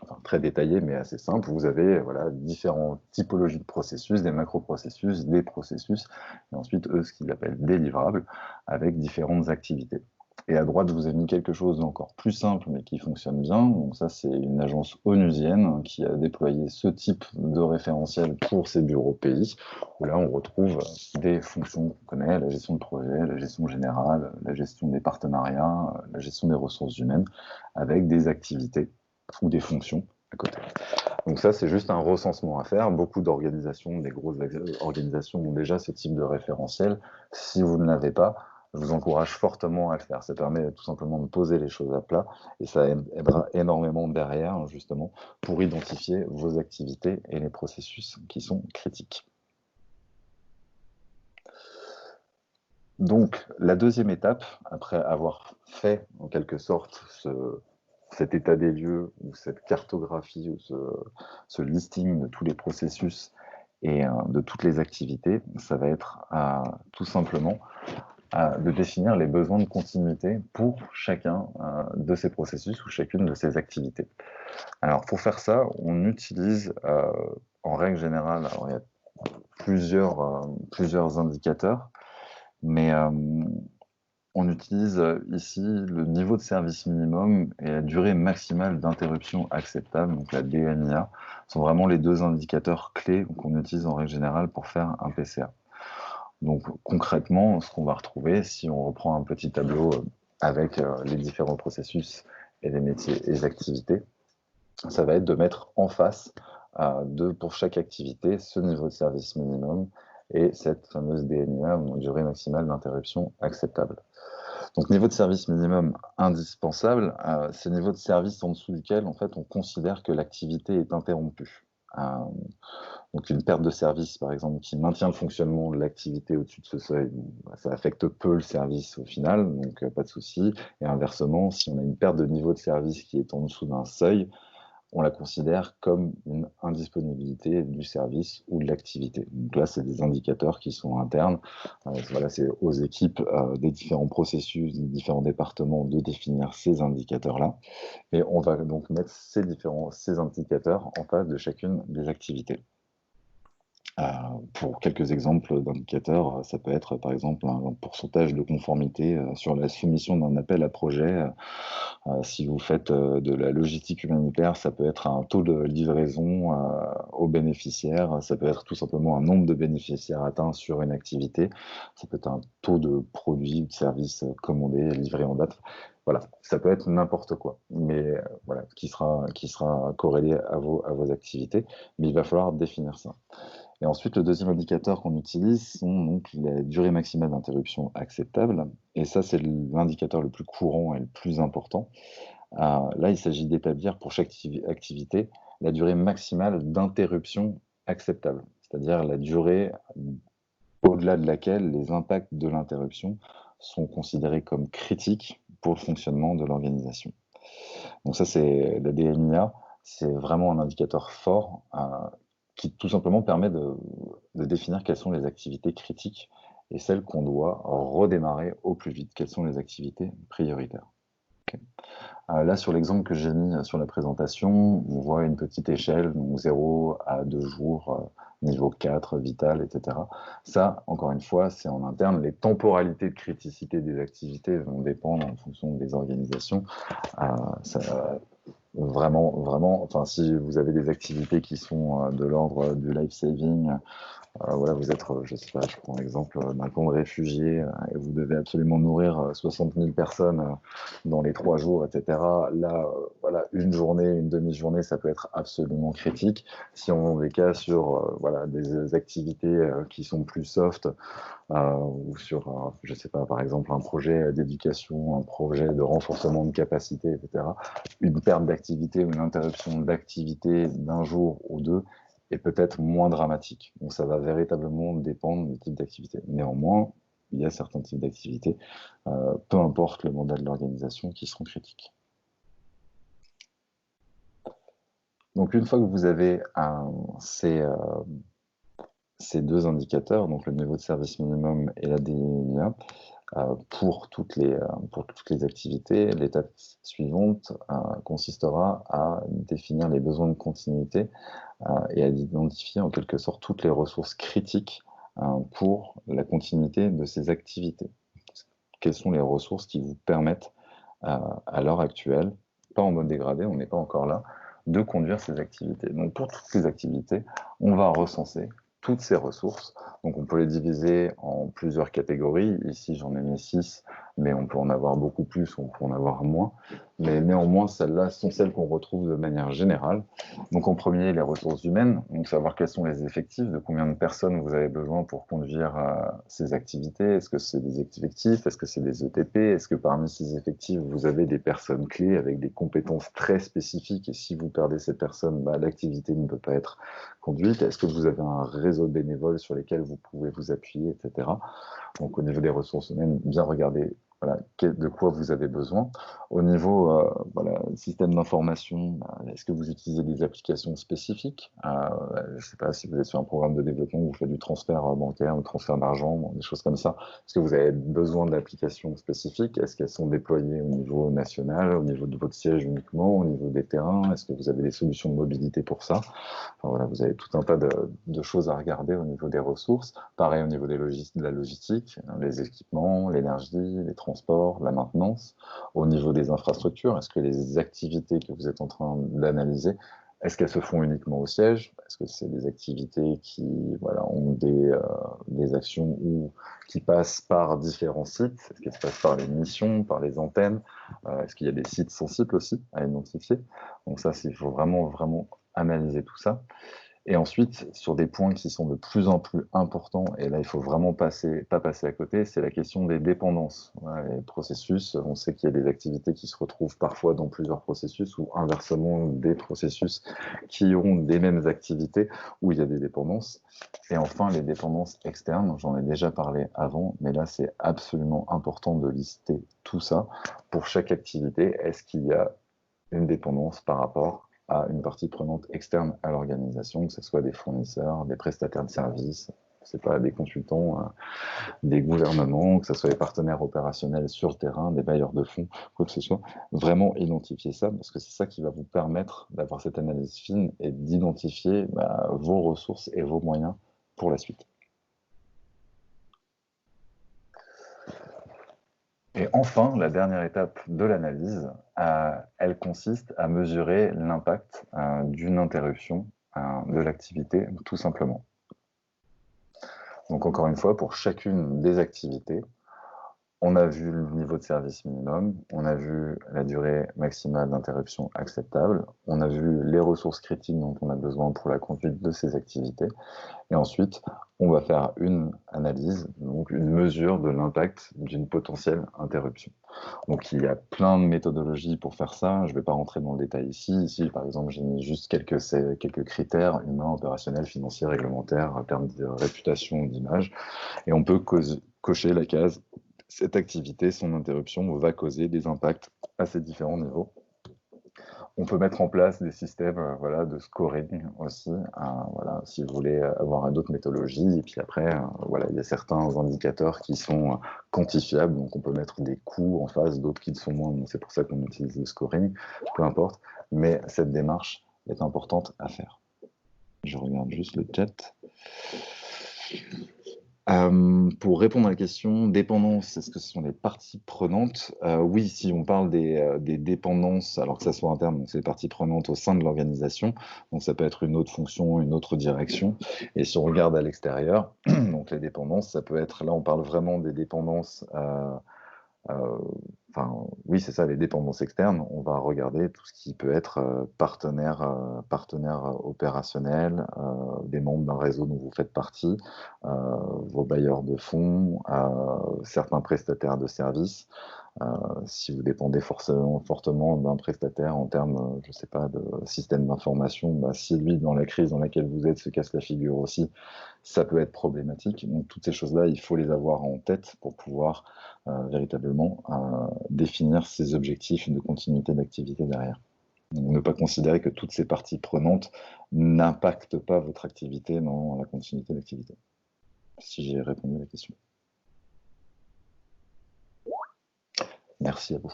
enfin très détaillé, mais assez simple. Vous avez voilà, différentes typologies de processus, des macro-processus, des processus, et ensuite, eux, ce qu'ils appellent des livrables, avec différentes activités. Et à droite, je vous ai mis quelque chose d'encore plus simple, mais qui fonctionne bien. Donc ça, c'est une agence onusienne qui a déployé ce type de référentiel pour ses bureaux pays, où là, on retrouve des fonctions qu'on connaît, la gestion de projet, la gestion générale, la gestion des partenariats, la gestion des ressources humaines, avec des activités ou des fonctions à côté. Donc ça, c'est juste un recensement à faire. Beaucoup d'organisations, des grosses organisations ont déjà ce type de référentiel. Si vous ne l'avez pas, je vous encourage fortement à le faire. Ça permet tout simplement de poser les choses à plat et ça aidera énormément derrière, justement, pour identifier vos activités et les processus qui sont critiques. Donc, la deuxième étape, après avoir fait, en quelque sorte, cet état des lieux ou cette cartographie ou ce listing de tous les processus et de toutes les activités, ça va être tout simplement de définir les besoins de continuité pour chacun de ces processus ou chacune de ces activités. Alors pour faire ça, on utilise en règle générale, alors il y a plusieurs indicateurs, mais on utilise ici le niveau de service minimum et la durée maximale d'interruption acceptable, donc la DMIA, sont vraiment les deux indicateurs clés qu'on utilise en règle générale pour faire un PCA. Donc concrètement, ce qu'on va retrouver, si on reprend un petit tableau avec les différents processus et les métiers et les activités, ça va être de mettre en face pour chaque activité ce niveau de service minimum et cette fameuse DMIA, ou durée maximale d'interruption acceptable. Donc niveau de service minimum indispensable, c'est le niveau de service en dessous duquel en fait, on considère que l'activité est interrompue. Donc une perte de service, par exemple, qui maintient le fonctionnement de l'activité au-dessus de ce seuil, ça affecte peu le service au final, donc pas de souci. Et inversement, si on a une perte de niveau de service qui est en dessous d'un seuil, on la considère comme une indisponibilité du service ou de l'activité. Donc là, c'est des indicateurs qui sont internes. Voilà, c'est aux équipes des différents processus, des différents départements de définir ces indicateurs-là. Et on va donc mettre ces indicateurs en face de chacune des activités. Pour quelques exemples d'indicateurs, ça peut être par exemple un pourcentage de conformité sur la soumission d'un appel à projet. Si vous faites de la logistique humanitaire, ça peut être un taux de livraison aux bénéficiaires, ça peut être tout simplement un nombre de bénéficiaires atteints sur une activité, ça peut être un taux de produits ou de services commandés, livrés en date. Voilà, ça peut être n'importe quoi, mais voilà, qui sera corrélé à vos activités, mais il va falloir définir ça. Et ensuite, le deuxième indicateur qu'on utilise sont donc la durée maximale d'interruption acceptable. Et ça, c'est l'indicateur le plus courant et le plus important. Là, il s'agit d'établir pour chaque activité la durée maximale d'interruption acceptable, c'est-à-dire la durée au-delà de laquelle les impacts de l'interruption sont considérés comme critiques pour le fonctionnement de l'organisation. Donc ça, c'est la DMIA, c'est vraiment un indicateur fort qui tout simplement permet de définir quelles sont les activités critiques et celles qu'on doit redémarrer au plus vite, quelles sont les activités prioritaires. Okay. Là, sur l'exemple que j'ai mis sur la présentation, on voit une petite échelle, donc 0 à 2 jours, niveau 4, vital, etc. Ça, encore une fois, c'est en interne. Les temporalités de criticité des activités vont dépendre en fonction des organisations. Vraiment, enfin, si vous avez des activités qui sont de l'ordre du life-saving, voilà, vous êtes, je sais pas, je prends l'exemple d'un camp de réfugiés et vous devez absolument nourrir 60 000 personnes dans les 3 jours, etc. Là, voilà, une journée, une demi-journée, ça peut être absolument critique. Si on a des cas sur voilà, des activités qui sont plus soft, ou sur, je sais pas, par exemple, un projet d'éducation, un projet de renforcement de capacité, etc., une perte d'activité ou une interruption d'activité d'un jour ou deux, est peut-être moins dramatique. Donc ça va véritablement dépendre du type d'activité. Néanmoins, il y a certains types d'activités, peu importe le mandat de l'organisation, qui seront critiques. Donc une fois que vous avez ces deux indicateurs, donc le niveau de service minimum et la DMIA, pour toutes les activités, l'étape suivante consistera à définir les besoins de continuité et à identifier en quelque sorte toutes les ressources critiques pour la continuité de ces activités. Quelles sont les ressources qui vous permettent à l'heure actuelle, pas en mode dégradé, on n'est pas encore là, de conduire ces activités. Donc pour toutes ces activités, on va recenser toutes ces ressources. Donc on peut les diviser en plusieurs catégories. Ici, j'en ai mis 6, mais on peut en avoir beaucoup plus, on peut en avoir moins. Mais néanmoins, celles-là sont celles qu'on retrouve de manière générale. Donc en premier, les ressources humaines, donc savoir quels sont les effectifs, de combien de personnes vous avez besoin pour conduire ces activités. Est-ce que c'est des effectifs? Est-ce que c'est des ETP? Est-ce que parmi ces effectifs, vous avez des personnes clés avec des compétences très spécifiques et si vous perdez ces personnes, l'activité ne peut pas être conduite? Est-ce que vous avez un réseau de bénévoles sur lesquels vous pouvez vous appuyer, etc. Donc au niveau des ressources humaines, bien regarder voilà, de quoi vous avez besoin. Au niveau voilà, système d'information, est-ce que vous utilisez des applications spécifiques? Je ne sais pas si vous êtes sur un programme de développement où vous faites du transfert bancaire ou transfert d'argent, des choses comme ça. Est-ce que vous avez besoin d'applications spécifiques? Est-ce qu'elles sont déployées au niveau national, au niveau de votre siège uniquement, au niveau des terrains? Est-ce que vous avez des solutions de mobilité pour ça? Enfin, voilà, vous avez tout un tas de choses à regarder au niveau des ressources. Pareil au niveau de la logistique, les équipements, l'énergie, les transports, la maintenance. Au niveau des infrastructures, est-ce que les activités que vous êtes en train d'analyser, est-ce qu'elles se font uniquement au siège? Est-ce que c'est des activités qui voilà, ont des actions qui passent par différents sites? Est-ce qu'elles passent par les missions, par les antennes? Est-ce qu'il y a des sites sensibles aussi à identifier? Donc ça, il faut vraiment analyser tout ça. Et ensuite, sur des points qui sont de plus en plus importants, et là, il faut vraiment pas passer à côté, c'est la question des dépendances. Voilà, les processus, on sait qu'il y a des activités qui se retrouvent parfois dans plusieurs processus, ou inversement, des processus qui ont des mêmes activités, où il y a des dépendances. Et enfin, les dépendances externes, j'en ai déjà parlé avant, mais là, c'est absolument important de lister tout ça. Pour chaque activité, est-ce qu'il y a une dépendance par rapport à une partie prenante externe à l'organisation, que ce soit des fournisseurs, des prestataires de services, c'est pas des consultants, des gouvernements, que ce soit des partenaires opérationnels sur le terrain, des bailleurs de fonds, quoi que ce soit. Vraiment identifier ça, parce que c'est ça qui va vous permettre d'avoir cette analyse fine et d'identifier vos ressources et vos moyens pour la suite. Et enfin, la dernière étape de l'analyse, elle consiste à mesurer l'impact d'une interruption de l'activité, tout simplement. Donc encore une fois, pour chacune des activités, on a vu le niveau de service minimum, on a vu la durée maximale d'interruption acceptable, on a vu les ressources critiques dont on a besoin pour la conduite de ces activités, et ensuite, on va faire une analyse, donc une mesure de l'impact d'une potentielle interruption. Donc il y a plein de méthodologies pour faire ça, je ne vais pas rentrer dans le détail ici. Ici, par exemple, j'ai mis juste quelques critères humains, opérationnels, financiers, réglementaires, termes de réputation, d'image, et on peut cocher la case cette activité, son interruption, va causer des impacts à ces différents niveaux. On peut mettre en place des systèmes voilà, de scoring aussi, voilà, si vous voulez avoir d'autres méthodologies. Et puis après, voilà, il y a certains indicateurs qui sont quantifiables, donc on peut mettre des coûts en face, d'autres qui le sont moins. C'est pour ça qu'on utilise le scoring, peu importe. Mais cette démarche est importante à faire. Je regarde juste le chat. Pour répondre à la question, dépendance, est-ce que ce sont les parties prenantes? Oui, si on parle des dépendances, alors que ça soit interne, donc c'est les parties prenantes au sein de l'organisation, donc ça peut être une autre fonction, une autre direction. Et si on regarde à l'extérieur, donc les dépendances, ça peut être, là on parle vraiment des dépendances, enfin, oui, c'est ça, les dépendances externes. On va regarder tout ce qui peut être partenaire opérationnel, des membres d'un réseau dont vous faites partie, vos bailleurs de fonds, certains prestataires de services. Si vous dépendez fortement d'un prestataire en termes, je ne sais pas, de système d'information, bah, si lui, dans la crise dans laquelle vous êtes, se casse la figure aussi, ça peut être problématique. Donc toutes ces choses-là, il faut les avoir en tête pour pouvoir véritablement définir ces objectifs de continuité d'activité derrière. Donc, ne pas considérer que toutes ces parties prenantes n'impactent pas votre activité dans la continuité d'activité. Si j'ai répondu à la question. Merci à vous.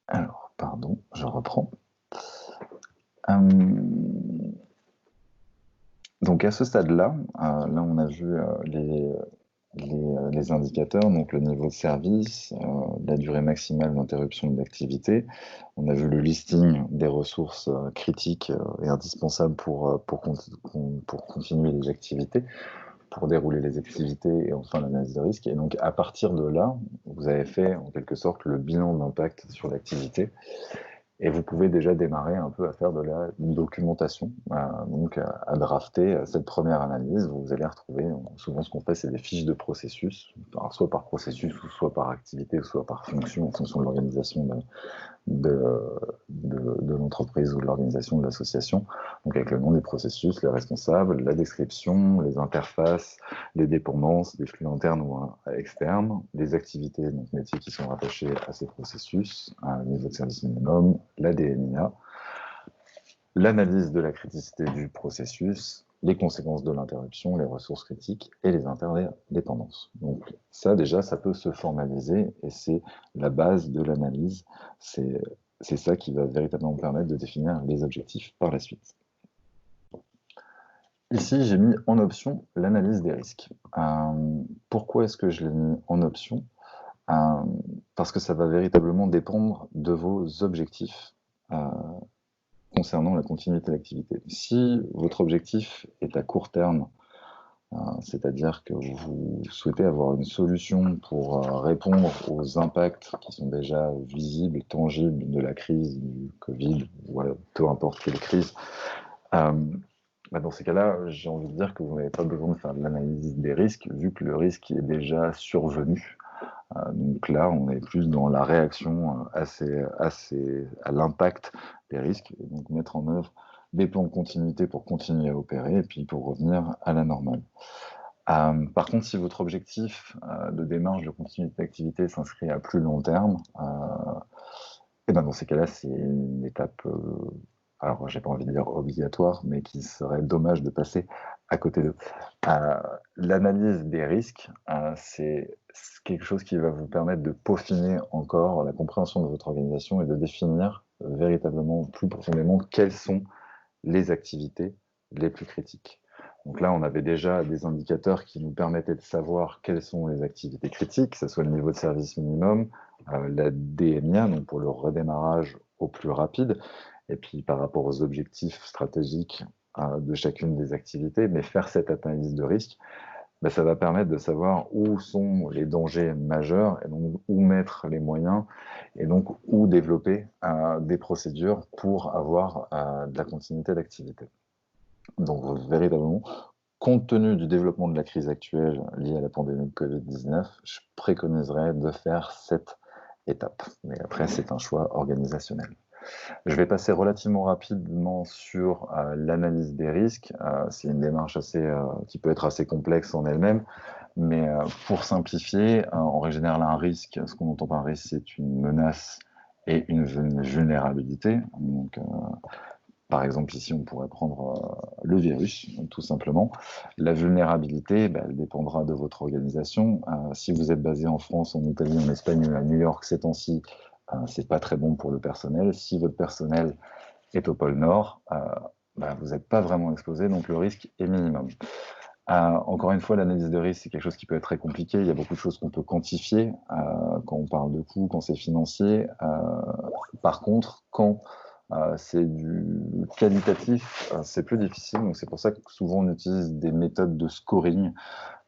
Alors, pardon, je reprends. Donc à ce stade-là, là on a vu les indicateurs, donc le niveau de service, la durée maximale d'interruption d'activité. On a vu le listing des ressources critiques et indispensables pour continuer les activités, pour dérouler les activités et enfin l'analyse de risque. Et donc à partir de là, vous avez fait en quelque sorte le bilan d'impact sur l'activité. Et vous pouvez déjà démarrer un peu à faire de la documentation, donc à drafter cette première analyse. Vous allez retrouver, souvent ce qu'on fait, c'est des fiches de processus, alors soit par processus, ou soit par activité, ou soit par fonction, en fonction de l'organisation de l'entreprise ou de l'organisation de l'association. Donc avec le nom des processus, les responsables, la description, les interfaces, les dépendances, les flux internes ou externes, les activités, donc métiers qui sont rattachés à ces processus, un niveau de service minimum, la DMIA, l'analyse de la criticité du processus, les conséquences de l'interruption, les ressources critiques et les interdépendances. Donc ça déjà, ça peut se formaliser et c'est la base de l'analyse. C'est ça qui va véritablement permettre de définir les objectifs par la suite. Ici, j'ai mis en option l'analyse des risques. Pourquoi est-ce que je l'ai mis en option? Parce que ça va véritablement dépendre de vos objectifs concernant la continuité d'activité. Si votre objectif est à court terme, c'est-à-dire que vous souhaitez avoir une solution pour répondre aux impacts qui sont déjà visibles, tangibles de la crise, du Covid, ou peu importe quelle crise, dans ces cas-là, j'ai envie de dire que vous n'avez pas besoin de faire de l'analyse des risques, vu que le risque est déjà survenu. Donc là, on est plus dans la réaction à l'impact des risques, et donc mettre en œuvre des plans de continuité pour continuer à opérer, et puis pour revenir à la normale. Par contre, si votre objectif de démarche de continuité d'activité s'inscrit à plus long terme, et dans ces cas-là, c'est une étape, alors j'ai pas envie de dire obligatoire, mais qui serait dommage de passer à côté d'eux. L'analyse des risques, c'est quelque chose qui va vous permettre de peaufiner encore la compréhension de votre organisation et de définir véritablement plus profondément quelles sont les activités les plus critiques. Donc là, on avait déjà des indicateurs qui nous permettaient de savoir quelles sont les activités critiques, que ce soit le niveau de service minimum, la DMIA, donc pour le redémarrage au plus rapide, et puis par rapport aux objectifs stratégiques de chacune des activités, mais faire cette analyse de risque, ça va permettre de savoir où sont les dangers majeurs, et donc où mettre les moyens, et donc où développer des procédures pour avoir de la continuité d'activité. Donc véritablement, compte tenu du développement de la crise actuelle liée à la pandémie de Covid-19, je préconiserais de faire cette étape. Mais après, c'est un choix organisationnel. Je vais passer relativement rapidement sur l'analyse des risques. C'est une démarche qui peut être assez complexe en elle-même, mais pour simplifier, en règle générale, un risque, ce qu'on entend par un risque, c'est une menace et une vulnérabilité. Donc, par exemple, ici, on pourrait prendre le virus, tout simplement. La vulnérabilité, elle dépendra de votre organisation. Si vous êtes basé en France, en Italie, en Espagne ou à New York ces temps-ci, c'est pas très bon pour le personnel. Si votre personnel est au pôle Nord, vous n'êtes pas vraiment exposé, donc le risque est minimum. Encore une fois, l'analyse de risque, c'est quelque chose qui peut être très compliqué. Il y a beaucoup de choses qu'on peut quantifier quand on parle de coûts, quand c'est financier. Par contre, quand c'est du qualitatif, c'est plus difficile. Donc c'est pour ça que souvent on utilise des méthodes de scoring.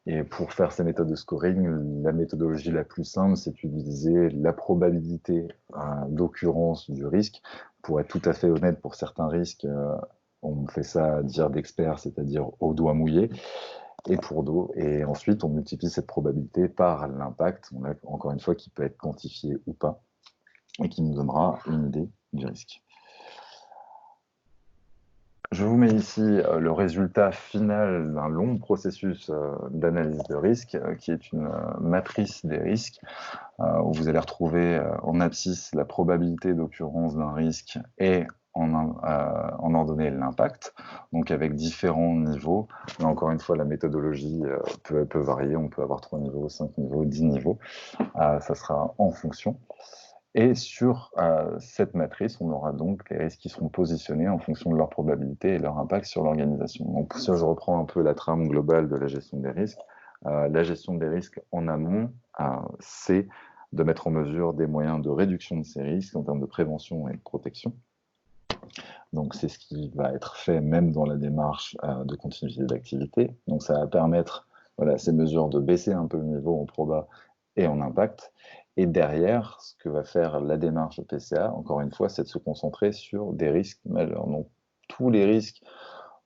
Et pour faire ces méthodes de scoring, la méthodologie la plus simple, c'est d'utiliser la probabilité d'occurrence du risque. Pour être tout à fait honnête, pour certains risques, on fait ça à dire d'expert, c'est-à-dire au doigt mouillé, et pour d'autres. Et ensuite, on multiplie cette probabilité par l'impact, encore une fois, qui peut être quantifié ou pas, et qui nous donnera une idée du risque. Je vous mets ici le résultat final d'un long processus d'analyse de risque, qui est une matrice des risques, où vous allez retrouver en abscisse la probabilité d'occurrence d'un risque et en ordonnée l'impact, donc avec différents niveaux. Mais encore une fois, la méthodologie peut varier, on peut avoir 3 niveaux, 5 niveaux, 10 niveaux, ça sera en fonction. Et sur cette matrice, on aura donc les risques qui seront positionnés en fonction de leur probabilité et leur impact sur l'organisation. Donc si je reprends un peu la trame globale de la gestion des risques, la gestion des risques en amont, c'est de mettre en mesure des moyens de réduction de ces risques en termes de prévention et de protection. Donc c'est ce qui va être fait même dans la démarche de continuité d'activité. Donc ça va permettre, ces mesures de baisser un peu le niveau en proba et en impact. Et derrière, ce que va faire la démarche PCA, encore une fois, c'est de se concentrer sur des risques majeurs. Donc tous les risques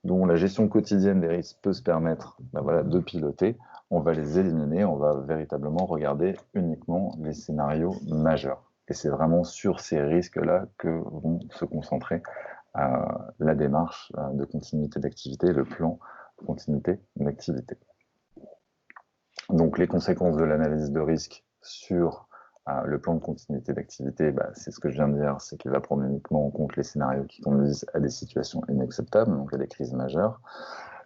dont la gestion quotidienne des risques peut se permettre de piloter, on va les éliminer, on va véritablement regarder uniquement les scénarios majeurs. Et c'est vraiment sur ces risques-là que vont se concentrer la démarche de continuité d'activité, le plan de continuité d'activité. Donc les conséquences de l'analyse de risque sur le plan de continuité d'activité, c'est ce que je viens de dire, c'est qu'il va prendre uniquement en compte les scénarios qui conduisent à des situations inacceptables, donc à des crises majeures.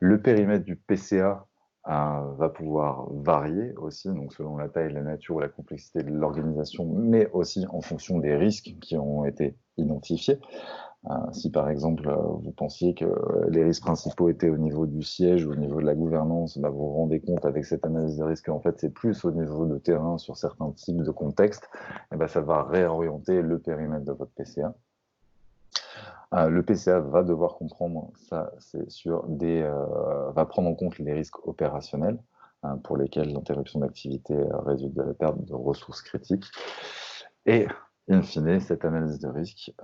Le périmètre du PCA va pouvoir varier aussi, donc selon la taille, la nature ou la complexité de l'organisation, mais aussi en fonction des risques qui ont été identifiés. Si par exemple vous pensiez que les risques principaux étaient au niveau du siège ou au niveau de la gouvernance, vous vous rendez compte avec cette analyse de risque qu'en fait c'est plus au niveau de terrain sur certains types de contextes, et ça va réorienter le périmètre de votre PCA. Le PCA va devoir comprendre, ça c'est sûr, va prendre en compte les risques opérationnels pour lesquels l'interruption d'activité résulte de la perte de ressources critiques. Et in fine, cette analyse de risque,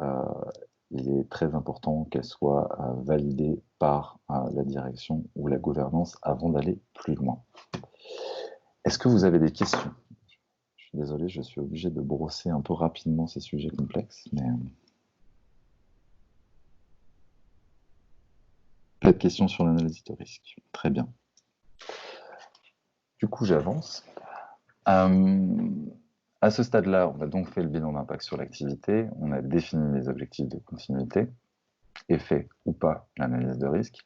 il est très important qu'elle soit validée par la direction ou la gouvernance avant d'aller plus loin. Est-ce que vous avez des questions? Je suis désolé, je suis obligé de brosser un peu rapidement ces sujets complexes, mais... Pas de questions sur l'analyse de risque. Très bien. Du coup, j'avance. À ce stade-là, on a donc fait le bilan d'impact sur l'activité, on a défini les objectifs de continuité et fait ou pas l'analyse de risque.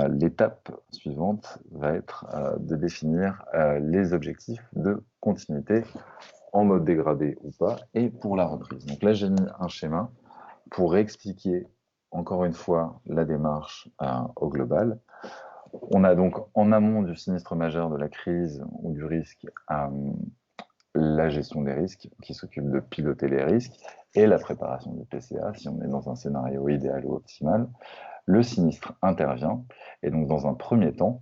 L'étape suivante va être de définir les objectifs de continuité en mode dégradé ou pas et pour la reprise. Donc là, j'ai mis un schéma pour expliquer encore une fois la démarche au global. On a donc en amont du sinistre majeur, de la crise ou du risque, la gestion des risques qui s'occupe de piloter les risques et la préparation du PCA si on est dans un scénario idéal ou optimal. Le sinistre intervient et donc dans un premier temps,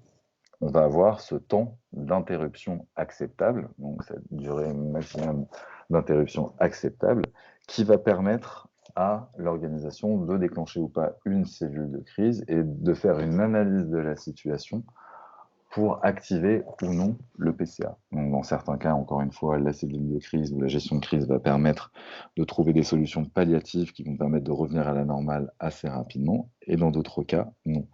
on va avoir ce temps d'interruption acceptable, donc cette durée maximum d'interruption acceptable, qui va permettre à l'organisation de déclencher ou pas une cellule de crise et de faire une analyse de la situation pour activer ou non le PCA. Donc, dans certains cas, encore une fois, la cellule de crise ou la gestion de crise va permettre de trouver des solutions palliatives qui vont permettre de revenir à la normale assez rapidement, et dans d'autres cas, non.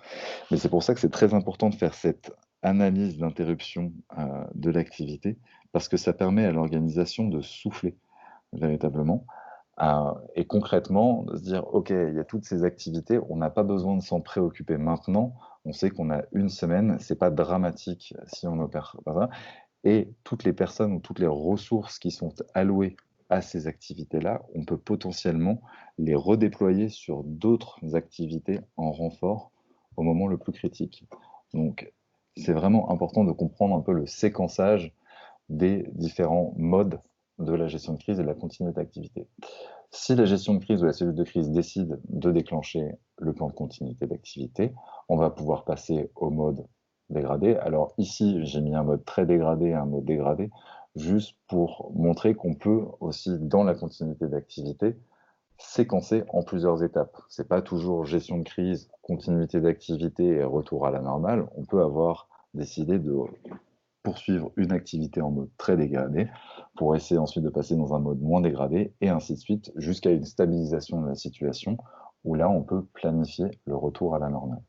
Mais c'est pour ça que c'est très important de faire cette analyse d'interruption de l'activité, parce que ça permet à l'organisation de souffler véritablement, et concrètement de se dire, OK, il y a toutes ces activités, on n'a pas besoin de s'en préoccuper maintenant, on sait qu'on a une semaine, c'est pas dramatique si on opère pas, et toutes les personnes ou toutes les ressources qui sont allouées à ces activités-là, on peut potentiellement les redéployer sur d'autres activités en renfort au moment le plus critique. Donc, c'est vraiment important de comprendre un peu le séquençage des différents modes de la gestion de crise et de la continuité d'activité. Si la gestion de crise ou la cellule de crise décide de déclencher le plan de continuité d'activité, on va pouvoir passer au mode dégradé. Alors ici, j'ai mis un mode très dégradé et un mode dégradé, juste pour montrer qu'on peut aussi, dans la continuité d'activité, séquencer en plusieurs étapes. C'est pas toujours gestion de crise, continuité d'activité et retour à la normale. On peut avoir décidé de poursuivre une activité en mode très dégradé pour essayer ensuite de passer dans un mode moins dégradé et ainsi de suite jusqu'à une stabilisation de la situation où là on peut planifier le retour à la normale.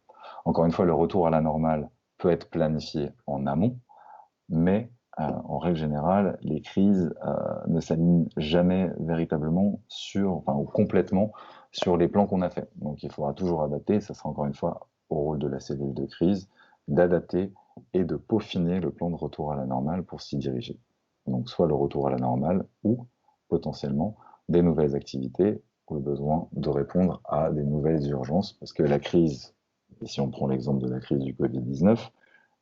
Encore une fois, le retour à la normale peut être planifié en amont, mais en règle générale, les crises ne s'alignent jamais véritablement ou complètement sur les plans qu'on a fait. Donc il faudra toujours adapter, ça sera encore une fois au rôle de la cellule de crise, d'adapter et de peaufiner le plan de retour à la normale pour s'y diriger. Donc soit le retour à la normale ou potentiellement des nouvelles activités ou le besoin de répondre à des nouvelles urgences, parce que la crise, et si on prend l'exemple de la crise du Covid-19,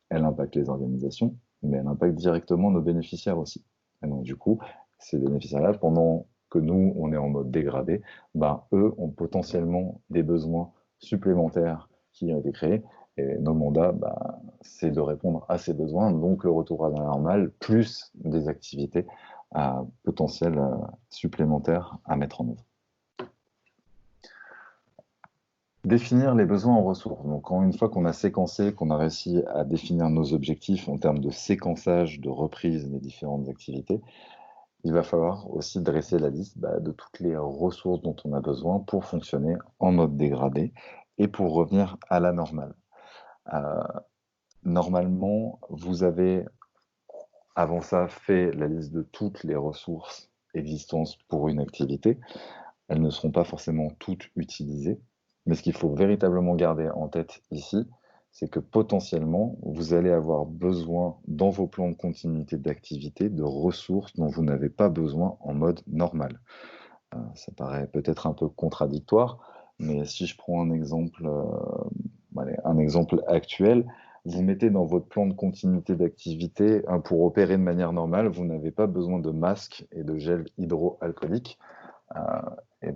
elle impacte les organisations, mais elle impacte directement nos bénéficiaires aussi. Et donc du coup, ces bénéficiaires-là, pendant que nous, on est en mode dégradé, eux ont potentiellement des besoins supplémentaires qui ont été créés, et nos mandats, c'est de répondre à ces besoins, donc le retour à la normale, plus des activités potentielles supplémentaires à mettre en œuvre. Définir les besoins en ressources. Donc, une fois qu'on a séquencé, qu'on a réussi à définir nos objectifs en termes de séquençage, de reprise des différentes activités, il va falloir aussi dresser la liste de toutes les ressources dont on a besoin pour fonctionner en mode dégradé et pour revenir à la normale. Normalement, vous avez, avant ça, fait la liste de toutes les ressources existantes pour une activité. Elles ne seront pas forcément toutes utilisées. Mais ce qu'il faut véritablement garder en tête ici, c'est que potentiellement, vous allez avoir besoin dans vos plans de continuité d'activité de ressources dont vous n'avez pas besoin en mode normal. Ça paraît peut-être un peu contradictoire, mais si je prends un exemple actuel, vous mettez dans votre plan de continuité d'activité, pour opérer de manière normale, vous n'avez pas besoin de masque et de gel hydroalcoolique. Il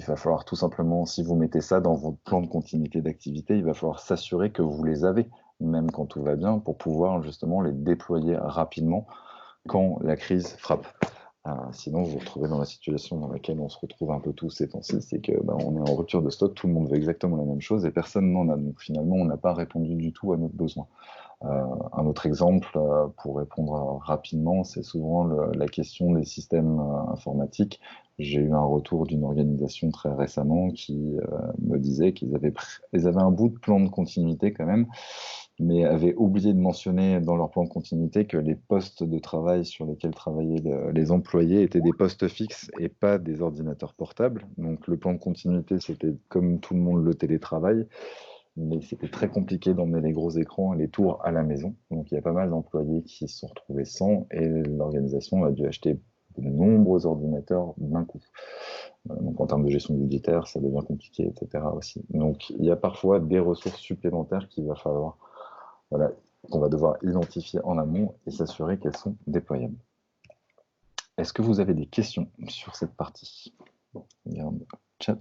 va falloir tout simplement, si vous mettez ça dans votre plan de continuité d'activité, il va falloir s'assurer que vous les avez, même quand tout va bien, pour pouvoir justement les déployer rapidement quand la crise frappe. Sinon, vous vous retrouvez dans la situation dans laquelle on se retrouve un peu tous ces temps-ci, c'est que on est en rupture de stock, tout le monde veut exactement la même chose et personne n'en a. Donc finalement, on n'a pas répondu du tout à notre besoin. Un autre exemple, pour répondre rapidement, c'est souvent la question des systèmes informatiques. J'ai eu un retour d'une organisation très récemment qui me disait qu'ils avaient un bout de plan de continuité quand même, mais avaient oublié de mentionner dans leur plan de continuité que les postes de travail sur lesquels travaillaient les employés étaient des postes fixes et pas des ordinateurs portables. Donc le plan de continuité, c'était comme tout le monde le télétravail, mais c'était très compliqué d'emmener les gros écrans et les tours à la maison. Donc il y a pas mal d'employés qui se sont retrouvés sans et l'organisation a dû acheter de nombreux ordinateurs d'un coup. Donc en termes de gestion budgétaire, ça devient compliqué, etc. aussi. Donc il y a parfois des ressources supplémentaires qu'il va falloir, qu'on va devoir identifier en amont et s'assurer qu'elles sont déployables. Est-ce que vous avez des questions sur cette partie? Regarde le chat.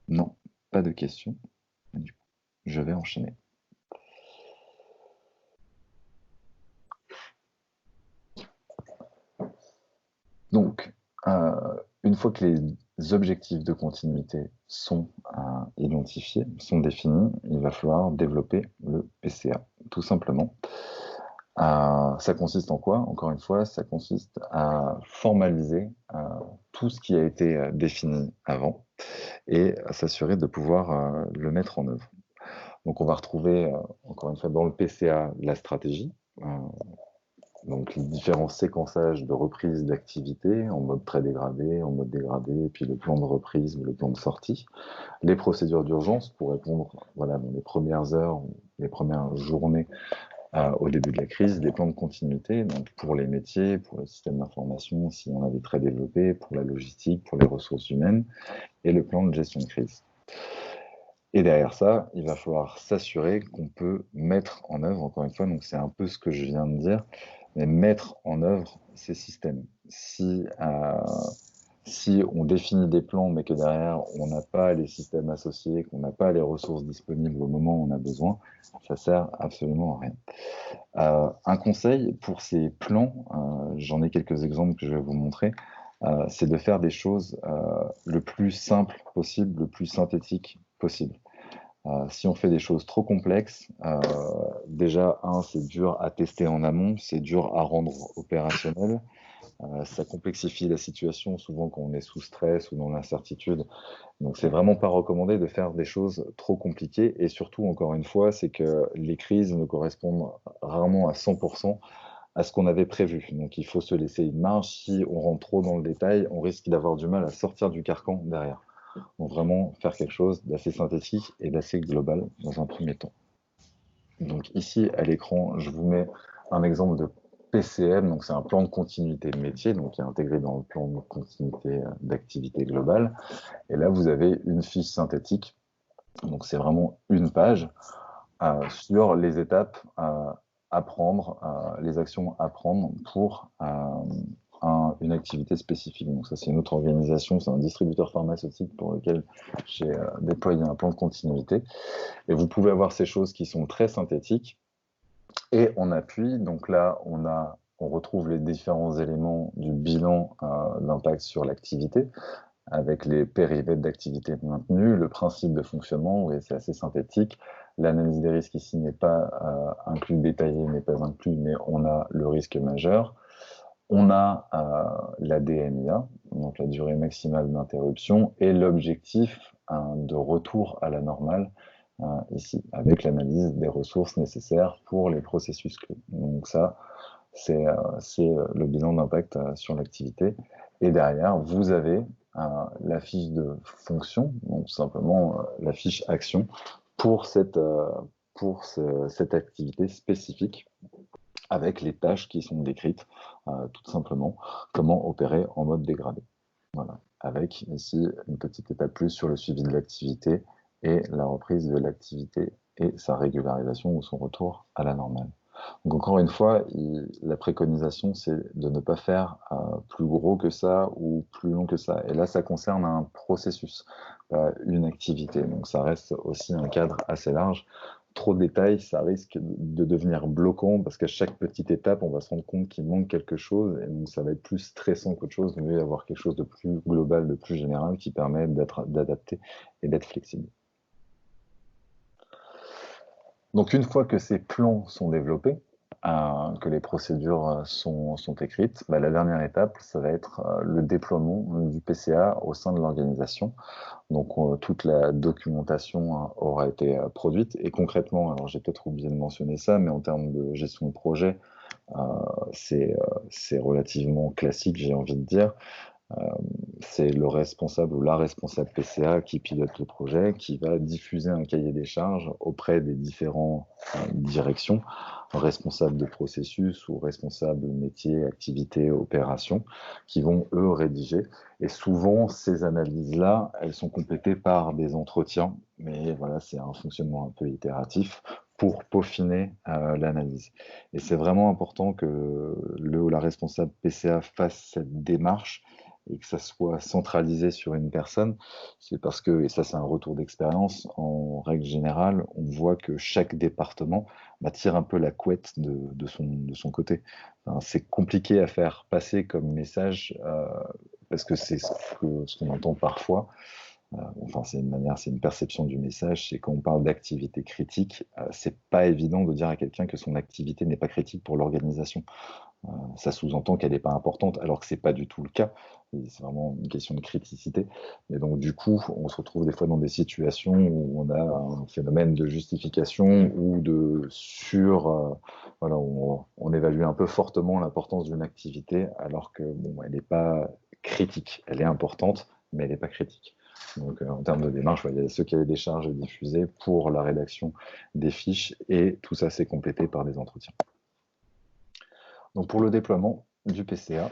Non, pas de questions. Je vais enchaîner. Donc, une fois que les objectifs de continuité sont identifiés, sont définis, il va falloir développer le PCA, tout simplement. Ça consiste en quoi? Encore une fois, ça consiste à formaliser tout ce qui a été défini avant et à s'assurer de pouvoir le mettre en œuvre. Donc on va retrouver, encore une fois, dans le PCA, la stratégie, donc les différents séquençages de reprise d'activité en mode très dégradé, en mode dégradé, puis le plan de reprise, le plan de sortie, les procédures d'urgence pour répondre voilà, dans les premières heures, les premières journées au début de la crise, des plans de continuité, donc pour les métiers, pour le système d'information, si on avait très développé, pour la logistique, pour les ressources humaines, et le plan de gestion de crise. Et derrière ça, il va falloir s'assurer qu'on peut mettre en œuvre, encore une fois, donc c'est un peu ce que je viens de dire, mais mettre en œuvre ces systèmes. Si on définit des plans, mais que derrière, on n'a pas les systèmes associés, qu'on n'a pas les ressources disponibles au moment où on a besoin, ça sert absolument à rien. Un conseil pour ces plans, j'en ai quelques exemples que je vais vous montrer, c'est de faire des choses le plus simple possible, le plus synthétique possible. Si on fait des choses trop complexes, déjà, c'est dur à tester en amont, c'est dur à rendre opérationnel. Ça complexifie la situation, souvent quand on est sous stress ou dans l'incertitude. Donc, c'est vraiment pas recommandé de faire des choses trop compliquées. Et surtout, encore une fois, c'est que les crises ne correspondent rarement à 100% à ce qu'on avait prévu. Donc, il faut se laisser une marge. Si on rentre trop dans le détail, on risque d'avoir du mal à sortir du carcan derrière. Donc, vraiment faire quelque chose d'assez synthétique et d'assez global dans un premier temps. Donc, ici, à l'écran, je vous mets un exemple de PCM, donc c'est un plan de continuité de métier, donc qui est intégré dans le plan de continuité d'activité globale. Et là, vous avez une fiche synthétique, donc c'est vraiment une page sur les étapes à prendre, les actions à prendre pour une activité spécifique. Donc ça, c'est une autre organisation, c'est un distributeur pharmaceutique pour lequel j'ai déployé un plan de continuité. Et vous pouvez avoir ces choses qui sont très synthétiques, et on appuie, donc là, on retrouve les différents éléments du bilan d'impact sur l'activité, avec les périmètres d'activité maintenus, le principe de fonctionnement, oui, c'est assez synthétique. L'analyse des risques ici n'est pas inclus, détaillée n'est pas inclus, mais on a le risque majeur. On a la DMIA, donc la durée maximale d'interruption, et l'objectif de retour à la normale, ici, avec l'analyse des ressources nécessaires pour les processus clés. Donc ça, c'est le bilan d'impact sur l'activité. Et derrière, vous avez la fiche de fonction, donc tout simplement la fiche action pour cette activité spécifique, avec les tâches qui sont décrites, tout simplement, comment opérer en mode dégradé. Voilà, avec ici une petite étape plus sur le suivi de l'activité et la reprise de l'activité et sa régularisation ou son retour à la normale. Donc encore une fois, la préconisation, c'est de ne pas faire plus gros que ça ou plus long que ça. Et là, ça concerne un processus, pas une activité. Donc ça reste aussi un cadre assez large. Trop de détails, ça risque de devenir bloquant parce qu'à chaque petite étape, on va se rendre compte qu'il manque quelque chose et donc ça va être plus stressant qu'autre chose. Il mieux avoir quelque chose de plus global, de plus général qui permet d'adapter et d'être flexible. Donc une fois que ces plans sont développés, que les procédures sont écrites, la dernière étape, ça va être le déploiement du PCA au sein de l'organisation. Donc toute la documentation aura été produite et concrètement, alors j'ai peut-être oublié de mentionner ça, mais en termes de gestion de projet, c'est relativement classique, j'ai envie de dire. C'est le responsable ou la responsable PCA qui pilote le projet, qui va diffuser un cahier des charges auprès des différentes directions, responsables de processus ou responsables métier, activité, opération, qui vont, eux, rédiger. Et souvent, ces analyses-là, elles sont complétées par des entretiens, mais voilà, c'est un fonctionnement un peu itératif pour peaufiner l'analyse. Et c'est vraiment important que le ou la responsable PCA fasse cette démarche et que ça soit centralisé sur une personne, c'est parce que, et ça c'est un retour d'expérience, en règle générale, on voit que chaque département tire un peu la couette de son côté. Enfin, c'est compliqué à faire passer comme message, parce que c'est ce qu'on entend parfois, Enfin, c'est une perception du message, c'est quand on parle d'activité critique, c'est pas évident de dire à quelqu'un que son activité n'est pas critique pour l'organisation. Ça sous-entend qu'elle n'est pas importante, alors que c'est pas du tout le cas. C'est vraiment une question de criticité. Et donc, du coup, on se retrouve des fois dans des situations où on a un phénomène de justification ou voilà, on évalue un peu fortement l'importance d'une activité, alors que bon, elle n'est pas critique. Elle est importante, mais elle n'est pas critique. Donc, en termes de démarche, il y a ceux qui avaient des charges diffusées pour la rédaction des fiches, et tout ça s'est complété par des entretiens. Donc pour le déploiement du PCA,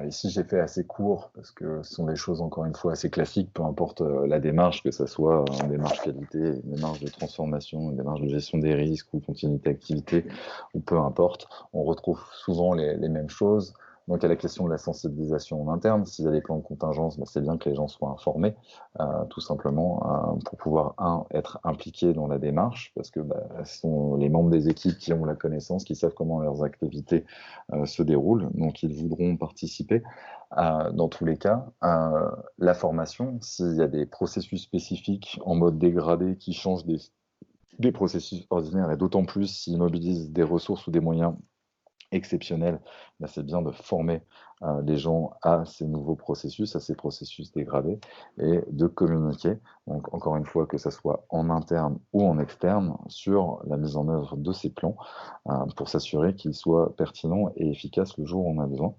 ici j'ai fait assez court parce que ce sont des choses encore une fois assez classiques, peu importe la démarche, que ce soit une démarche qualité, une démarche de transformation, une démarche de gestion des risques ou continuité d'activité, ou peu importe, on retrouve souvent les mêmes choses. Donc, il y a la question de la sensibilisation en interne. S'il y a des plans de contingence, c'est bien que les gens soient informés, tout simplement, pour pouvoir, être impliqués dans la démarche, parce que ce sont les membres des équipes qui ont la connaissance, qui savent comment leurs activités se déroulent, donc ils voudront participer. Dans tous les cas, la formation, s'il y a des processus spécifiques en mode dégradé qui changent des processus ordinaires, et d'autant plus s'ils mobilisent des ressources ou des moyens exceptionnel, c'est bien de former les gens à ces nouveaux processus, à ces processus dégradés, et de communiquer, donc encore une fois, que ce soit en interne ou en externe, sur la mise en œuvre de ces plans, pour s'assurer qu'ils soient pertinents et efficaces le jour où on a besoin.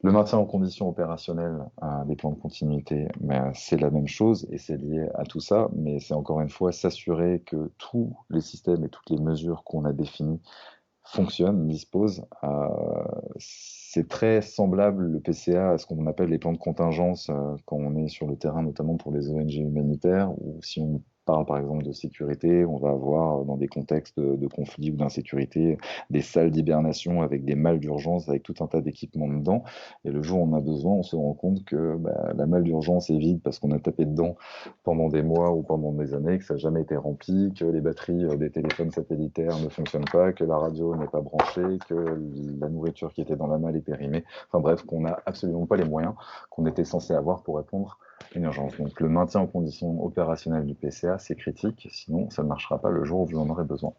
Le maintien en condition opérationnelle des plans de continuité, c'est la même chose et c'est lié à tout ça, mais c'est encore une fois s'assurer que tous les systèmes et toutes les mesures qu'on a définies fonctionne, dispose. C'est très semblable, le PCA, à ce qu'on appelle les plans de contingence quand on est sur le terrain, notamment pour les ONG humanitaires, ou si on parle par exemple de sécurité, on va avoir dans des contextes de conflit ou d'insécurité des salles d'hibernation avec des malles d'urgence, avec tout un tas d'équipements dedans. Et le jour où on a besoin, on se rend compte que la malle d'urgence est vide parce qu'on a tapé dedans pendant des mois ou pendant des années, que ça n'a jamais été rempli, que les batteries des téléphones satellitaires ne fonctionnent pas, que la radio n'est pas branchée, que la nourriture qui était dans la malle est périmée. Enfin bref, qu'on n'a absolument pas les moyens qu'on était censé avoir pour répondre à une urgence. Donc le maintien en condition opérationnelle du PCA, c'est critique, sinon ça ne marchera pas le jour où vous en aurez besoin.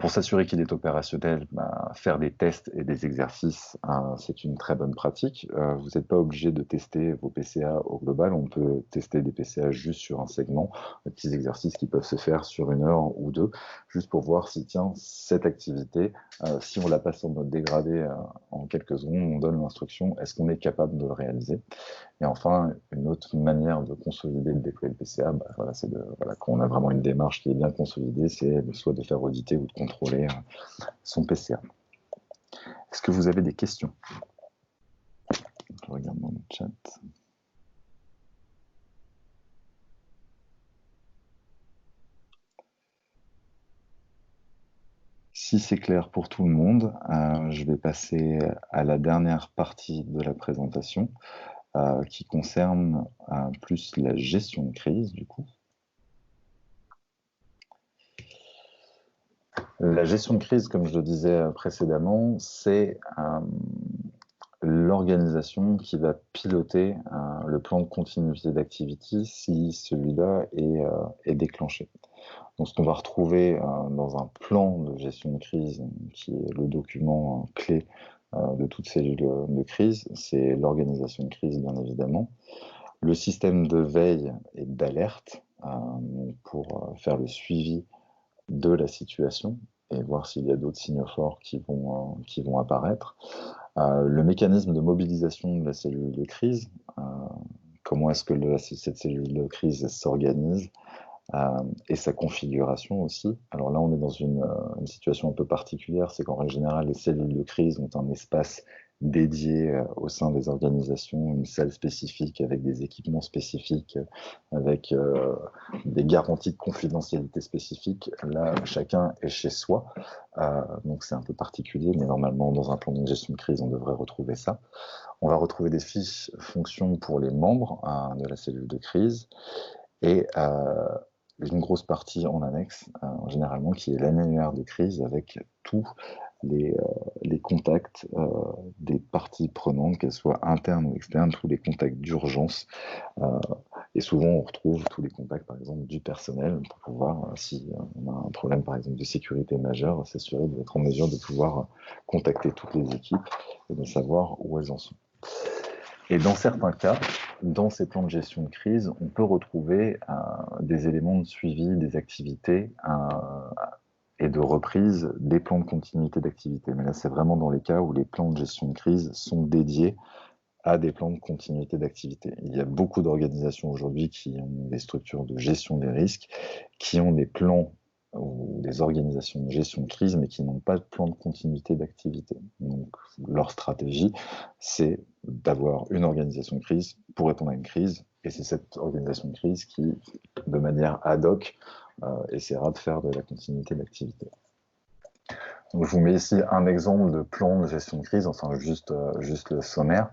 Pour s'assurer qu'il est opérationnel, faire des tests et des exercices, c'est une très bonne pratique. Vous n'êtes pas obligé de tester vos PCA au global, on peut tester des PCA juste sur un segment, des petits exercices qui peuvent se faire sur 1 heure ou 2, juste pour voir si, tiens, cette activité, si on la passe en mode dégradé en quelques secondes, on donne l'instruction, est-ce qu'on est capable de le réaliser? Et enfin, une autre manière de consolider, de déployer le PCA, c'est quand on a vraiment une démarche qui est bien consolidée, c'est soit de faire auditer ou de contrôler son PCA. Est-ce que vous avez des questions? Je regarde dans le chat. Si c'est clair pour tout le monde, je vais passer à la dernière partie de la présentation, qui concerne plus la gestion de crise, du coup. La gestion de crise, comme je le disais précédemment, c'est l'organisation qui va piloter le plan de continuité d'activité si celui-là est déclenché. Donc, ce qu'on va retrouver dans un plan de gestion de crise, qui est le document clé de toute cellule de crise, c'est l'organisation de crise, bien évidemment, le système de veille et d'alerte pour faire le suivi de la situation et voir s'il y a d'autres signaux forts qui vont apparaître. Le mécanisme de mobilisation de la cellule de crise, comment est-ce que cette cellule de crise s'organise, et sa configuration aussi. Alors là, on est dans une situation un peu particulière, c'est qu'en règle générale, les cellules de crise ont un espace dédié au sein des organisations, une salle spécifique avec des équipements spécifiques, avec des garanties de confidentialité spécifiques. Là, chacun est chez soi, donc c'est un peu particulier, mais normalement, dans un plan de gestion de crise, on devrait retrouver ça. On va retrouver des fiches fonctions pour les membres de la cellule de crise, et une grosse partie en annexe, généralement, qui est l'annuaire de crise avec tous les contacts des parties prenantes, qu'elles soient internes ou externes, tous les contacts d'urgence. Et souvent, on retrouve tous les contacts, par exemple, du personnel pour pouvoir, si on a un problème, par exemple, de sécurité majeur, s'assurer d'être en mesure de pouvoir contacter toutes les équipes et de savoir où elles en sont. Et dans certains cas, dans ces plans de gestion de crise, on peut retrouver des éléments de suivi des activités et de reprise des plans de continuité d'activité. Mais là, c'est vraiment dans les cas où les plans de gestion de crise sont dédiés à des plans de continuité d'activité. Il y a beaucoup d'organisations aujourd'hui qui ont des structures de gestion des risques, qui ont des plans ou des organisations de gestion de crise, mais qui n'ont pas de plan de continuité d'activité. Donc, leur stratégie, c'est d'avoir une organisation de crise pour répondre à une crise, et c'est cette organisation de crise qui, de manière ad hoc, essaiera de faire de la continuité d'activité. Donc, je vous mets ici un exemple de plan de gestion de crise, enfin juste le sommaire.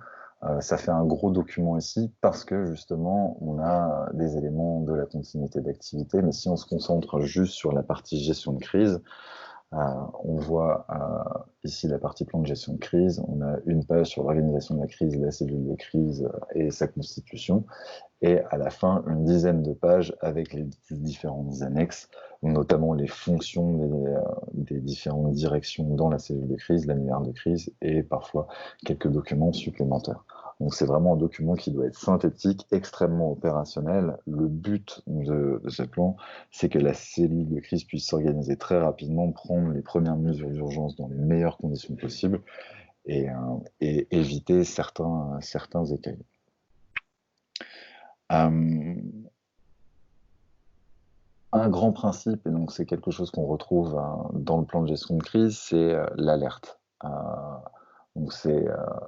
Ça fait un gros document ici parce que justement on a des éléments de la continuité d'activité, mais si on se concentre juste sur la partie gestion de crise, on voit ici la partie plan de gestion de crise, on a une page sur l'organisation de la crise, la cellule de crise et sa constitution, et à la fin une dizaine de pages avec les différentes annexes, notamment les fonctions des différentes directions dans la cellule de crise, l'annuaire de crise et parfois quelques documents supplémentaires. Donc c'est vraiment un document qui doit être synthétique, extrêmement opérationnel. Le but de ce plan, c'est que la cellule de crise puisse s'organiser très rapidement, prendre les premières mesures d'urgence dans les meilleures conditions possibles et éviter certains écueils. Un grand principe, et donc c'est quelque chose qu'on retrouve dans le plan de gestion de crise, c'est l'alerte. Donc c'est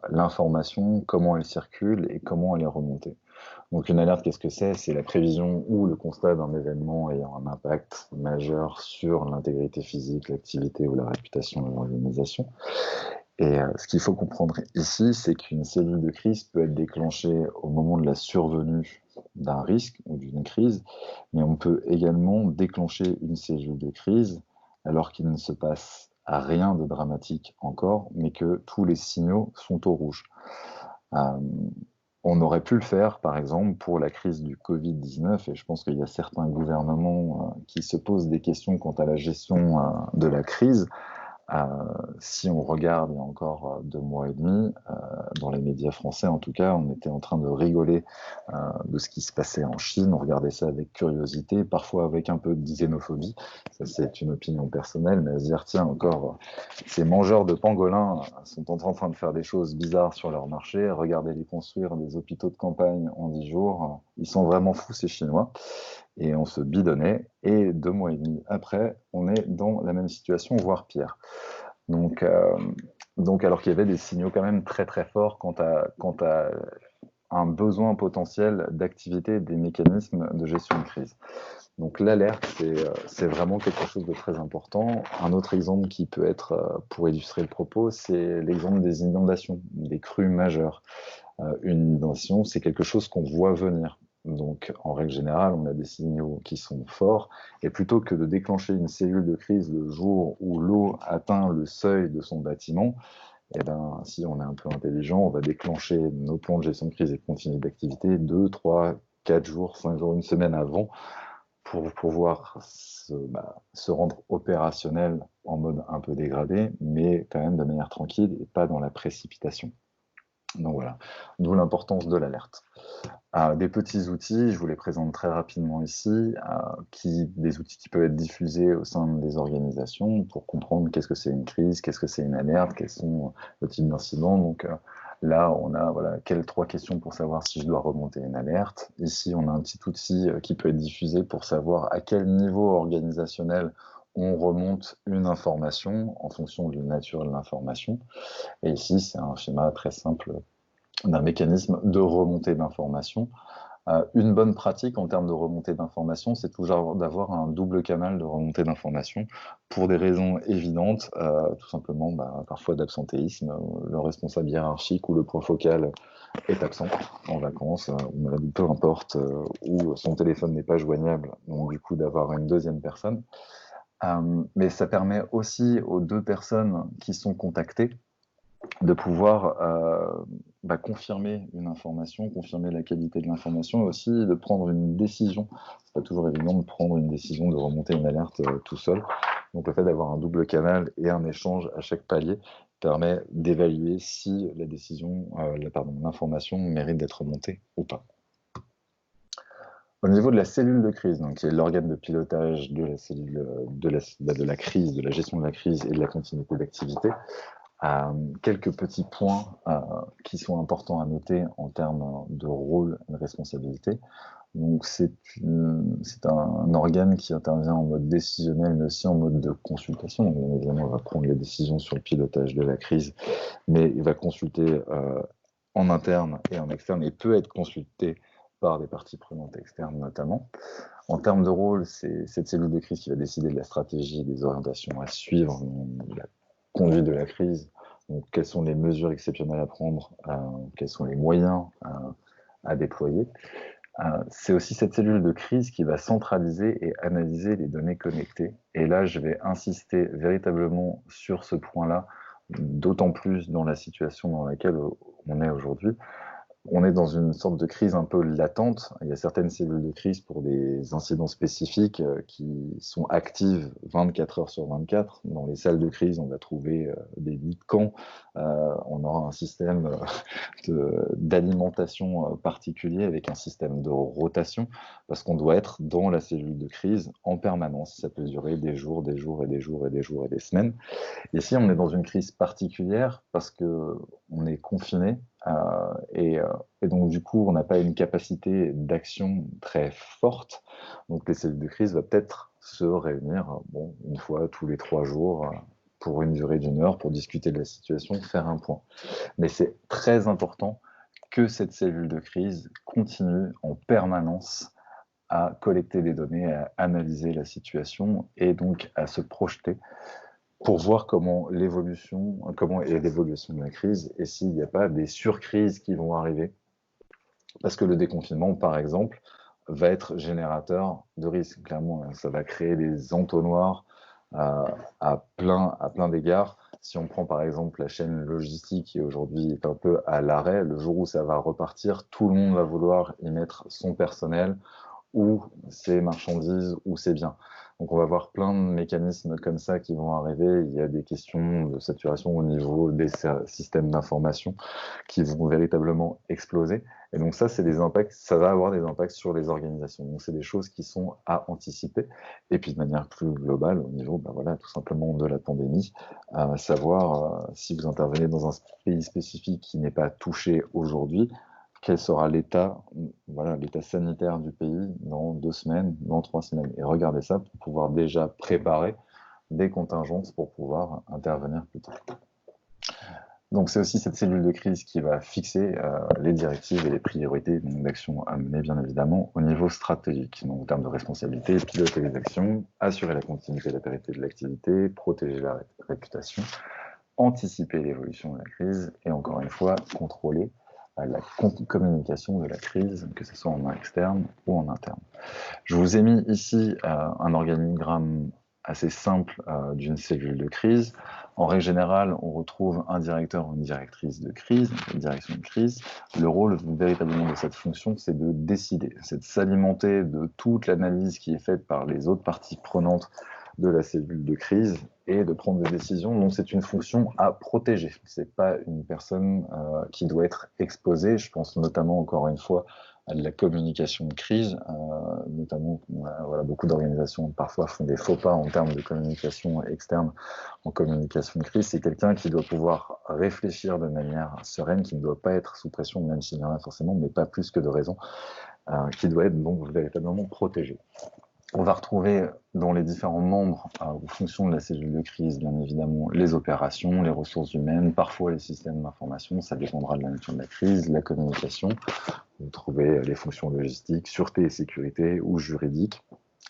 l'information, comment elle circule et comment elle est remontée. Donc une alerte, qu'est-ce que c'est? C'est la prévision ou le constat d'un événement ayant un impact majeur sur l'intégrité physique, l'activité ou la réputation de l'organisation. Et ce qu'il faut comprendre ici, c'est qu'une cellule de crise peut être déclenchée au moment de la survenue d'un risque ou d'une crise, mais on peut également déclencher une cellule de crise alors qu'il ne se passe rien de dramatique encore, mais que tous les signaux sont au rouge. On aurait pu le faire, par exemple, pour la crise du Covid-19, et je pense qu'il y a certains gouvernements qui se posent des questions quant à la gestion de la crise. Si on regarde il y a encore 2 mois et demi, dans les médias français en tout cas, on était en train de rigoler de ce qui se passait en Chine, on regardait ça avec curiosité, parfois avec un peu de xénophobie, ça c'est une opinion personnelle, mais à se dire tiens encore, ces mangeurs de pangolins sont en train de faire des choses bizarres sur leur marché, regardez-les construire des hôpitaux de campagne en 10 jours, ils sont vraiment fous ces Chinois. Et on se bidonnait, et 2 mois et demi après, on est dans la même situation, voire pire. Donc alors qu'il y avait des signaux quand même très très forts quant à un besoin potentiel d'activité des mécanismes de gestion de crise. Donc l'alerte, c'est vraiment quelque chose de très important. Un autre exemple qui peut être, pour illustrer le propos, c'est l'exemple des inondations, des crues majeures. Une inondation, c'est quelque chose qu'on voit venir. Donc, en règle générale, on a des signaux qui sont forts, et plutôt que de déclencher une cellule de crise le jour où l'eau atteint le seuil de son bâtiment, eh ben, si on est un peu intelligent, on va déclencher nos plans de gestion de crise et de continuité d'activité 2, 3, 4 jours, 5 jours, une semaine avant, pour pouvoir se rendre opérationnel en mode un peu dégradé, mais quand même de manière tranquille et pas dans la précipitation. Donc voilà, d'où l'importance de l'alerte. Des petits outils, je vous les présente très rapidement ici, des outils qui peuvent être diffusés au sein des organisations pour comprendre qu'est-ce que c'est une crise, qu'est-ce que c'est une alerte, quels sont le type d'incidents. Donc là, on a 3 questions pour savoir si je dois remonter une alerte. Ici, on a un petit outil qui peut être diffusé pour savoir à quel niveau organisationnel on remonte une information en fonction de la nature de l'information. Et ici, c'est un schéma très simple d'un mécanisme de remontée d'informations. Une bonne pratique en termes de remontée d'informations, c'est toujours d'avoir un double canal de remontée d'informations pour des raisons évidentes, tout simplement parfois d'absentéisme, le responsable hiérarchique ou le point focal est absent en vacances, ou peu importe, ou son téléphone n'est pas joignable, donc du coup d'avoir une deuxième personne. Mais ça permet aussi aux 2 personnes qui sont contactées de pouvoir confirmer une information, confirmer la qualité de l'information, et aussi de prendre une décision. C'est pas toujours évident de prendre une décision, de remonter une alerte tout seul. Donc le fait d'avoir un double canal et un échange à chaque palier permet d'évaluer si la décision, l'information mérite d'être montée ou pas. Au niveau de la cellule de crise, donc, qui est l'organe de pilotage de la cellule de la crise, de la gestion de la crise et de la continuité d'activité, quelques petits points qui sont importants à noter en termes de rôle et de responsabilité. Donc c'est un organe qui intervient en mode décisionnel, mais aussi en mode de consultation. Donc, bien évidemment, on va prendre les décisions sur le pilotage de la crise, mais il va consulter en interne et en externe, et peut être consulté par des parties prenantes externes notamment. En termes de rôle, c'est cette cellule de crise qui va décider de la stratégie, des orientations à suivre, de la conduite de la crise. Donc, quelles sont les mesures exceptionnelles à prendre, quels sont les moyens à déployer. C'est aussi cette cellule de crise qui va centraliser et analyser les données connectées. Et là, je vais insister véritablement sur ce point-là, d'autant plus dans la situation dans laquelle on est aujourd'hui. On est dans une sorte de crise un peu latente. Il y a certaines cellules de crise pour des incidents spécifiques qui sont actives 24 heures sur 24. Dans les salles de crise, on va trouver des lits de camp. On aura un système d'alimentation particulier avec un système de rotation parce qu'on doit être dans la cellule de crise en permanence. Ça peut durer des jours, des jours et des jours et des jours et des semaines. Ici, on est dans une crise particulière parce qu'on est confiné et donc du coup, on n'a pas une capacité d'action très forte. Donc les cellules de crise vont peut-être se réunir une fois tous les 3 jours pour une durée d'1 heure pour discuter de la situation, faire un point. Mais c'est très important que cette cellule de crise continue en permanence à collecter des données, à analyser la situation et donc à se projeter pour voir comment est l'évolution de la crise et s'il n'y a pas des surcrises qui vont arriver. Parce que le déconfinement, par exemple, va être générateur de risques. Clairement, ça va créer des entonnoirs à plein d'égards. Si on prend par exemple la chaîne logistique qui aujourd'hui est un peu à l'arrêt, le jour où ça va repartir, tout le monde va vouloir y mettre son personnel ou ses marchandises ou ses biens. Donc on va voir plein de mécanismes comme ça qui vont arriver. Il y a des questions de saturation au niveau des systèmes d'information qui vont véritablement exploser. Et donc ça, c'est des impacts, ça va avoir des impacts sur les organisations. Donc c'est des choses qui sont à anticiper. Et puis de manière plus globale, au niveau, tout simplement de la pandémie, savoir si vous intervenez dans un pays spécifique qui n'est pas touché aujourd'hui, quel sera l'état sanitaire du pays dans 2 semaines, dans 3 semaines. Et regardez ça pour pouvoir déjà préparer des contingences pour pouvoir intervenir plus tard. Donc c'est aussi cette cellule de crise qui va fixer les directives et les priorités d'action à mener, bien évidemment, au niveau stratégique. Donc en termes de responsabilité, piloter les actions, assurer la continuité et la pérennité de l'activité, protéger la réputation, anticiper l'évolution de la crise et encore une fois, contrôler la communication de la crise, que ce soit en externe ou en interne. Je vous ai mis ici un organigramme assez simple d'une cellule de crise. En règle générale, on retrouve un directeur ou une directrice de crise, une direction de crise. Le rôle véritablement de cette fonction, c'est de décider, c'est de s'alimenter de toute l'analyse qui est faite par les autres parties prenantes de la cellule de crise et de prendre des décisions. Donc c'est une fonction à protéger. C'est pas une personne qui doit être exposée. Je pense notamment, encore une fois, à de la communication de crise, notamment beaucoup d'organisations parfois font des faux pas en termes de communication externe en communication de crise. C'est quelqu'un qui doit pouvoir réfléchir de manière sereine, qui ne doit pas être sous pression, même s'il y en a forcément, mais pas plus que de raison, qui doit être donc véritablement protégé. On va retrouver dans les différents membres ou fonctions de la cellule de crise, bien évidemment, les opérations, les ressources humaines, parfois les systèmes d'information, ça dépendra de la nature de la crise, la communication. Vous trouvez les fonctions logistiques, sûreté et sécurité ou juridiques.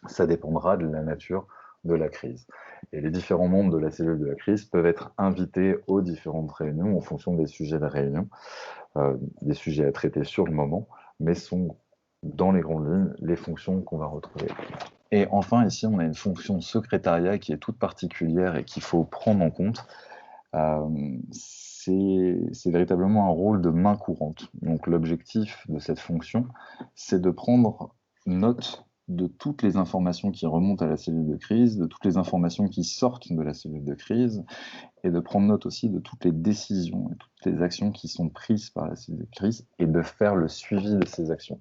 Ça dépendra de la nature de la crise. Et les différents membres de la cellule de la crise peuvent être invités aux différentes réunions en fonction des sujets de réunion, des sujets à traiter sur le moment, mais sont dans les grandes lignes les fonctions qu'on va retrouver. Et enfin, ici, on a une fonction secrétariat qui est toute particulière et qu'il faut prendre en compte. C'est véritablement un rôle de main courante. Donc l'objectif de cette fonction, c'est de prendre note de toutes les informations qui remontent à la cellule de crise, de toutes les informations qui sortent de la cellule de crise, et de prendre note aussi de toutes les décisions et toutes les actions qui sont prises par la cellule de crise, et de faire le suivi de ces actions.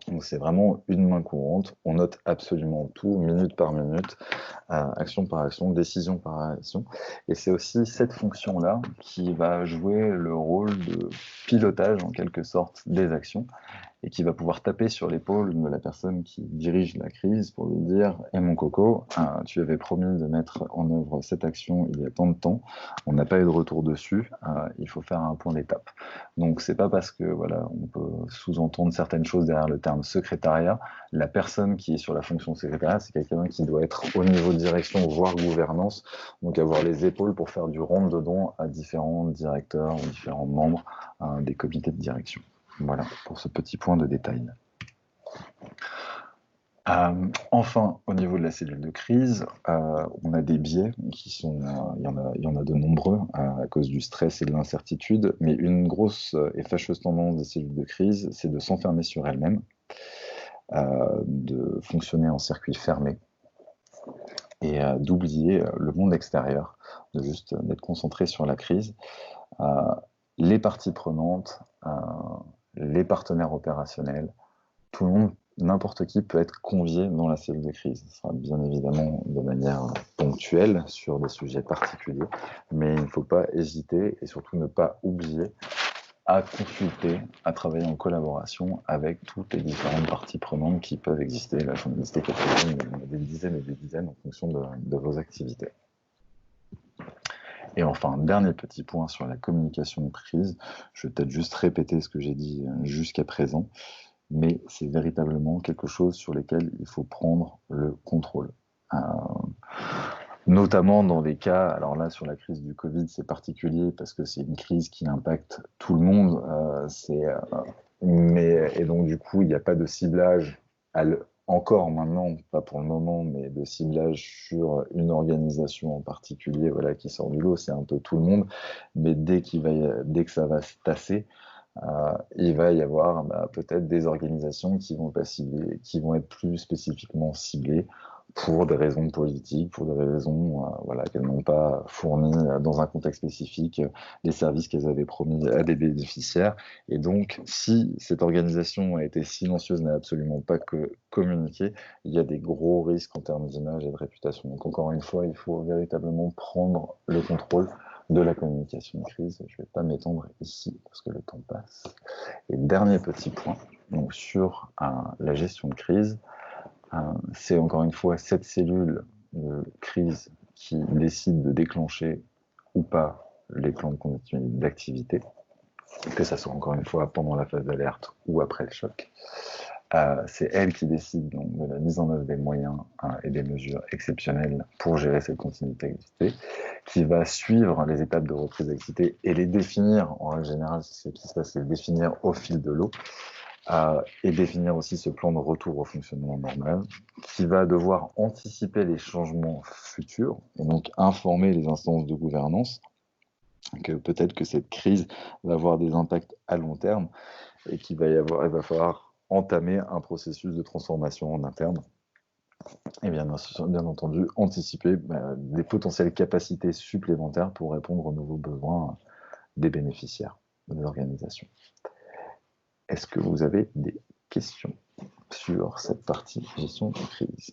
Donc c'est vraiment une main courante, on note absolument tout, minute par minute, action par action, décision par action. Et c'est aussi cette fonction-là qui va jouer le rôle de pilotage, en quelque sorte, des actions, et qui va pouvoir taper sur l'épaule de la personne qui dirige la crise pour lui dire « Eh mon coco, tu avais promis de mettre en œuvre cette action il y a tant de temps, on n'a pas eu de retour dessus, il faut faire un point d'étape. » Donc c'est pas parce que voilà, on peut sous-entendre certaines choses derrière le terme secrétariat. La personne qui est sur la fonction secrétariat, c'est quelqu'un qui doit être au niveau de direction, voire gouvernance, donc avoir les épaules pour faire du rentre-dedans à différents directeurs, différents membres des comités de direction. Voilà, pour ce petit point de détail. Enfin, au niveau de la cellule de crise, on a des biais qui sont, il y en a de nombreux à cause du stress et de l'incertitude, mais une grosse et fâcheuse tendance des cellules de crise, c'est de s'enfermer sur elles-mêmes, de fonctionner en circuit fermé et d'oublier le monde extérieur, de juste d'être concentré sur la crise. Les parties prenantes, les partenaires opérationnels, tout le monde, n'importe qui peut être convié dans la cellule de crise. Ce sera bien évidemment de manière ponctuelle sur des sujets particuliers, mais il ne faut pas hésiter et surtout ne pas oublier à consulter, à travailler en collaboration avec toutes les différentes parties prenantes qui peuvent exister. Là, j'en ai listé quelques-unes, mais il y en a des dizaines et des dizaines en fonction de vos activités. Et enfin, dernier petit point sur la communication de crise, je vais peut-être juste répéter ce que j'ai dit jusqu'à présent, mais c'est véritablement quelque chose sur lequel il faut prendre le contrôle. Notamment dans des cas, alors là sur la crise du Covid c'est particulier parce que c'est une crise qui impacte tout le monde, et donc du coup il n'y a pas de ciblage encore maintenant, pas pour le moment, mais de ciblage sur une organisation en particulier, voilà, qui sort du lot, c'est un peu tout le monde, mais dès que ça va se tasser, il va y avoir peut-être des organisations qui vont être plus spécifiquement ciblées pour des raisons politiques, pour des raisons qu'elles n'ont pas fourni dans un contexte spécifique les services qu'elles avaient promis à des bénéficiaires. Et donc, si cette organisation a été silencieuse, n'a absolument pas communiqué, il y a des gros risques en termes d'image et de réputation. Donc, encore une fois, il faut véritablement prendre le contrôle de la communication de crise. Je ne vais pas m'étendre ici parce que le temps passe. Et dernier petit point, donc sur la gestion de crise, c'est encore une fois cette cellule de crise qui décide de déclencher ou pas les plans de continuité d'activité, que ça soit encore une fois pendant la phase d'alerte ou après le choc. C'est elle qui décide donc de la mise en œuvre des moyens et des mesures exceptionnelles pour gérer cette continuité d'activité, qui va suivre les étapes de reprise d'activité et les définir, en règle générale, c'est ce qui se passe, c'est les définir au fil de l'eau, et définir aussi ce plan de retour au fonctionnement normal, qui va devoir anticiper les changements futurs, et donc informer les instances de gouvernance que peut-être que cette crise va avoir des impacts à long terme, et il va falloir entamer un processus de transformation en interne, et bien entendu anticiper des potentielles capacités supplémentaires pour répondre aux nouveaux besoins des bénéficiaires, des organisations. Est-ce que vous avez des questions sur cette partie gestion de crise?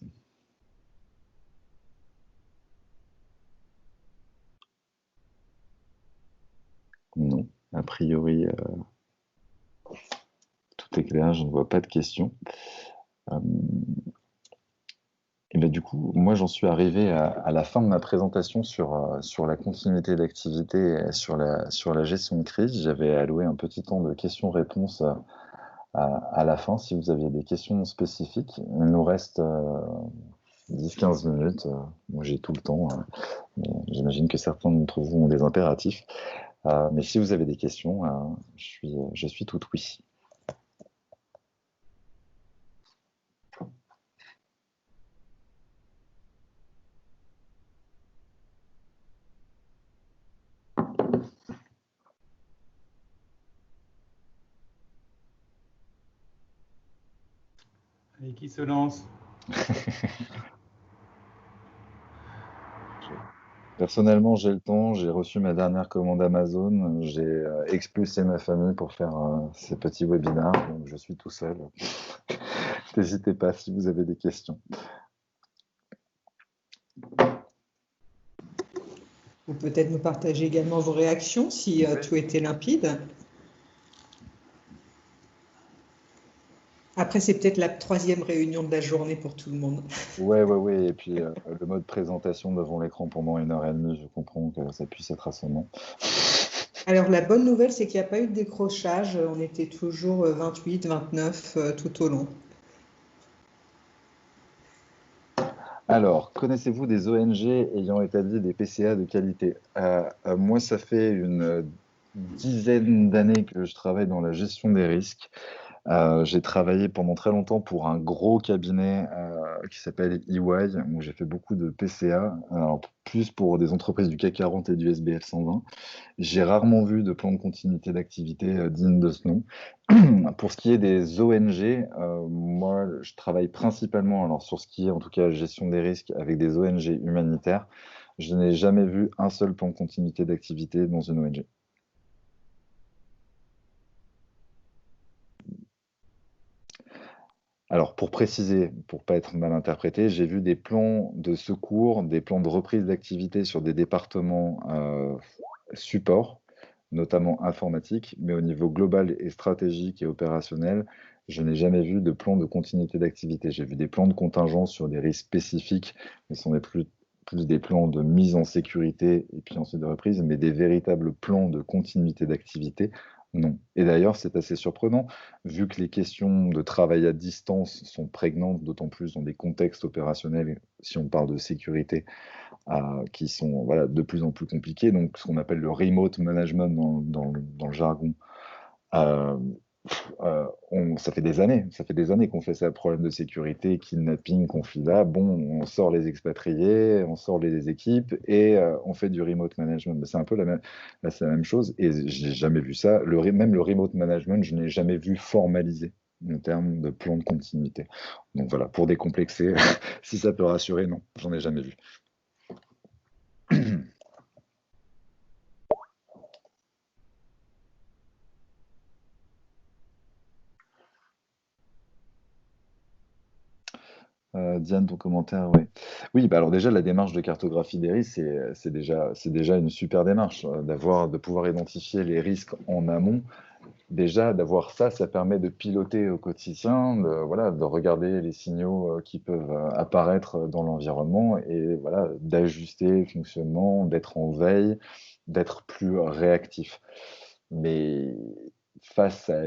Non, a priori, tout est clair, je ne vois pas de questions. Et bien, du coup, moi, j'en suis arrivé à la fin de ma présentation sur la continuité d'activité et sur la gestion de crise. J'avais alloué un petit temps de questions-réponses à la fin, si vous aviez des questions spécifiques. Il nous reste 10-15 minutes. Moi, j'ai tout le temps. J'imagine que certains d'entre vous ont des impératifs. Mais si vous avez des questions, je suis tout oui. Et qui se lance? Personnellement, j'ai le temps, j'ai reçu ma dernière commande Amazon, j'ai expulsé ma famille pour faire ces petits webinaires, donc je suis tout seul. N'hésitez pas si vous avez des questions. Ou peut-être nous partager également vos réactions si tout était limpide. Après, c'est peut-être la 3e réunion de la journée pour tout le monde. Ouais. Et puis le mode présentation devant l'écran pendant 1h30, je comprends que ça puisse être assommant. Alors, la bonne nouvelle, c'est qu'il n'y a pas eu de décrochage. On était toujours 28, 29 tout au long. Alors, connaissez-vous des ONG ayant établi des PCA de qualité? Moi, ça fait une dizaine d'années que je travaille dans la gestion des risques. J'ai travaillé pendant très longtemps pour un gros cabinet qui s'appelle EY, où j'ai fait beaucoup de PCA, alors plus pour des entreprises du CAC 40 et du SBF 120. J'ai rarement vu de plan de continuité d'activité digne de ce nom. Pour ce qui est des ONG, moi, je travaille principalement alors, sur ce qui est en tout cas gestion des risques avec des ONG humanitaires. Je n'ai jamais vu un seul plan de continuité d'activité dans une ONG. Alors, pour préciser, pour pas être mal interprété, j'ai vu des plans de secours, des plans de reprise d'activité sur des départements support, notamment informatique, mais au niveau global et stratégique et opérationnel, je n'ai jamais vu de plan de continuité d'activité. J'ai vu des plans de contingence sur des risques spécifiques, mais ce sont plus des plans de mise en sécurité et puis ensuite de reprise, mais des véritables plans de continuité d'activité, non. Et d'ailleurs, c'est assez surprenant, vu que les questions de travail à distance sont prégnantes, d'autant plus dans des contextes opérationnels, si on parle de sécurité, qui sont voilà, de plus en plus compliqués. Donc, ce qu'on appelle le remote management dans le jargon. Euh, ça fait des années qu'on fait ça, problème de sécurité, kidnapping, conflit là. Bon, on sort les expatriés, on sort les équipes et on fait du remote management. Mais c'est un peu là, c'est la même chose et j'ai jamais vu ça. Même le remote management, je n'ai jamais vu formalisé en termes de plan de continuité. Donc voilà, pour décomplexer, si ça peut rassurer, non, j'en ai jamais vu. Diane, ton commentaire, oui. Oui, bah alors déjà, la démarche de cartographie des risques, c'est déjà une super démarche, de pouvoir identifier les risques en amont. Déjà, d'avoir ça, ça permet de piloter au quotidien, voilà, de regarder les signaux qui peuvent apparaître dans l'environnement et voilà, d'ajuster le fonctionnement, d'être en veille, d'être plus réactif. Mais face à,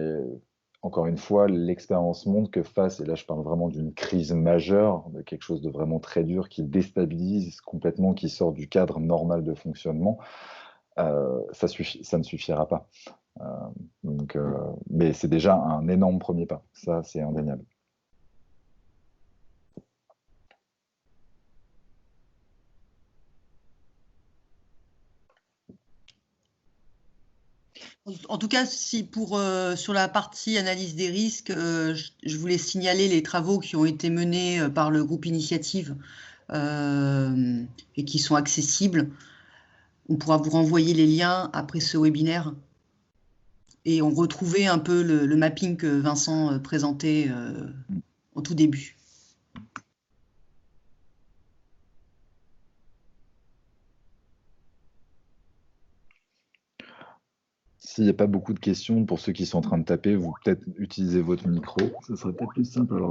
encore une fois, l'expérience montre que et là je parle vraiment d'une crise majeure, de quelque chose de vraiment très dur qui déstabilise complètement, qui sort du cadre normal de fonctionnement, ça ne suffira pas. Euh, mais c'est déjà un énorme premier pas, ça c'est indéniable. En tout cas, si sur la partie analyse des risques, je voulais signaler les travaux qui ont été menés par le groupe Initiative et qui sont accessibles. On pourra vous renvoyer les liens après ce webinaire. Et on retrouvait un peu le mapping que Vincent présentait au tout début. S'il n'y a pas beaucoup de questions, pour ceux qui sont en train de taper, vous peut-être utilisez votre micro. Ce serait peut-être plus simple.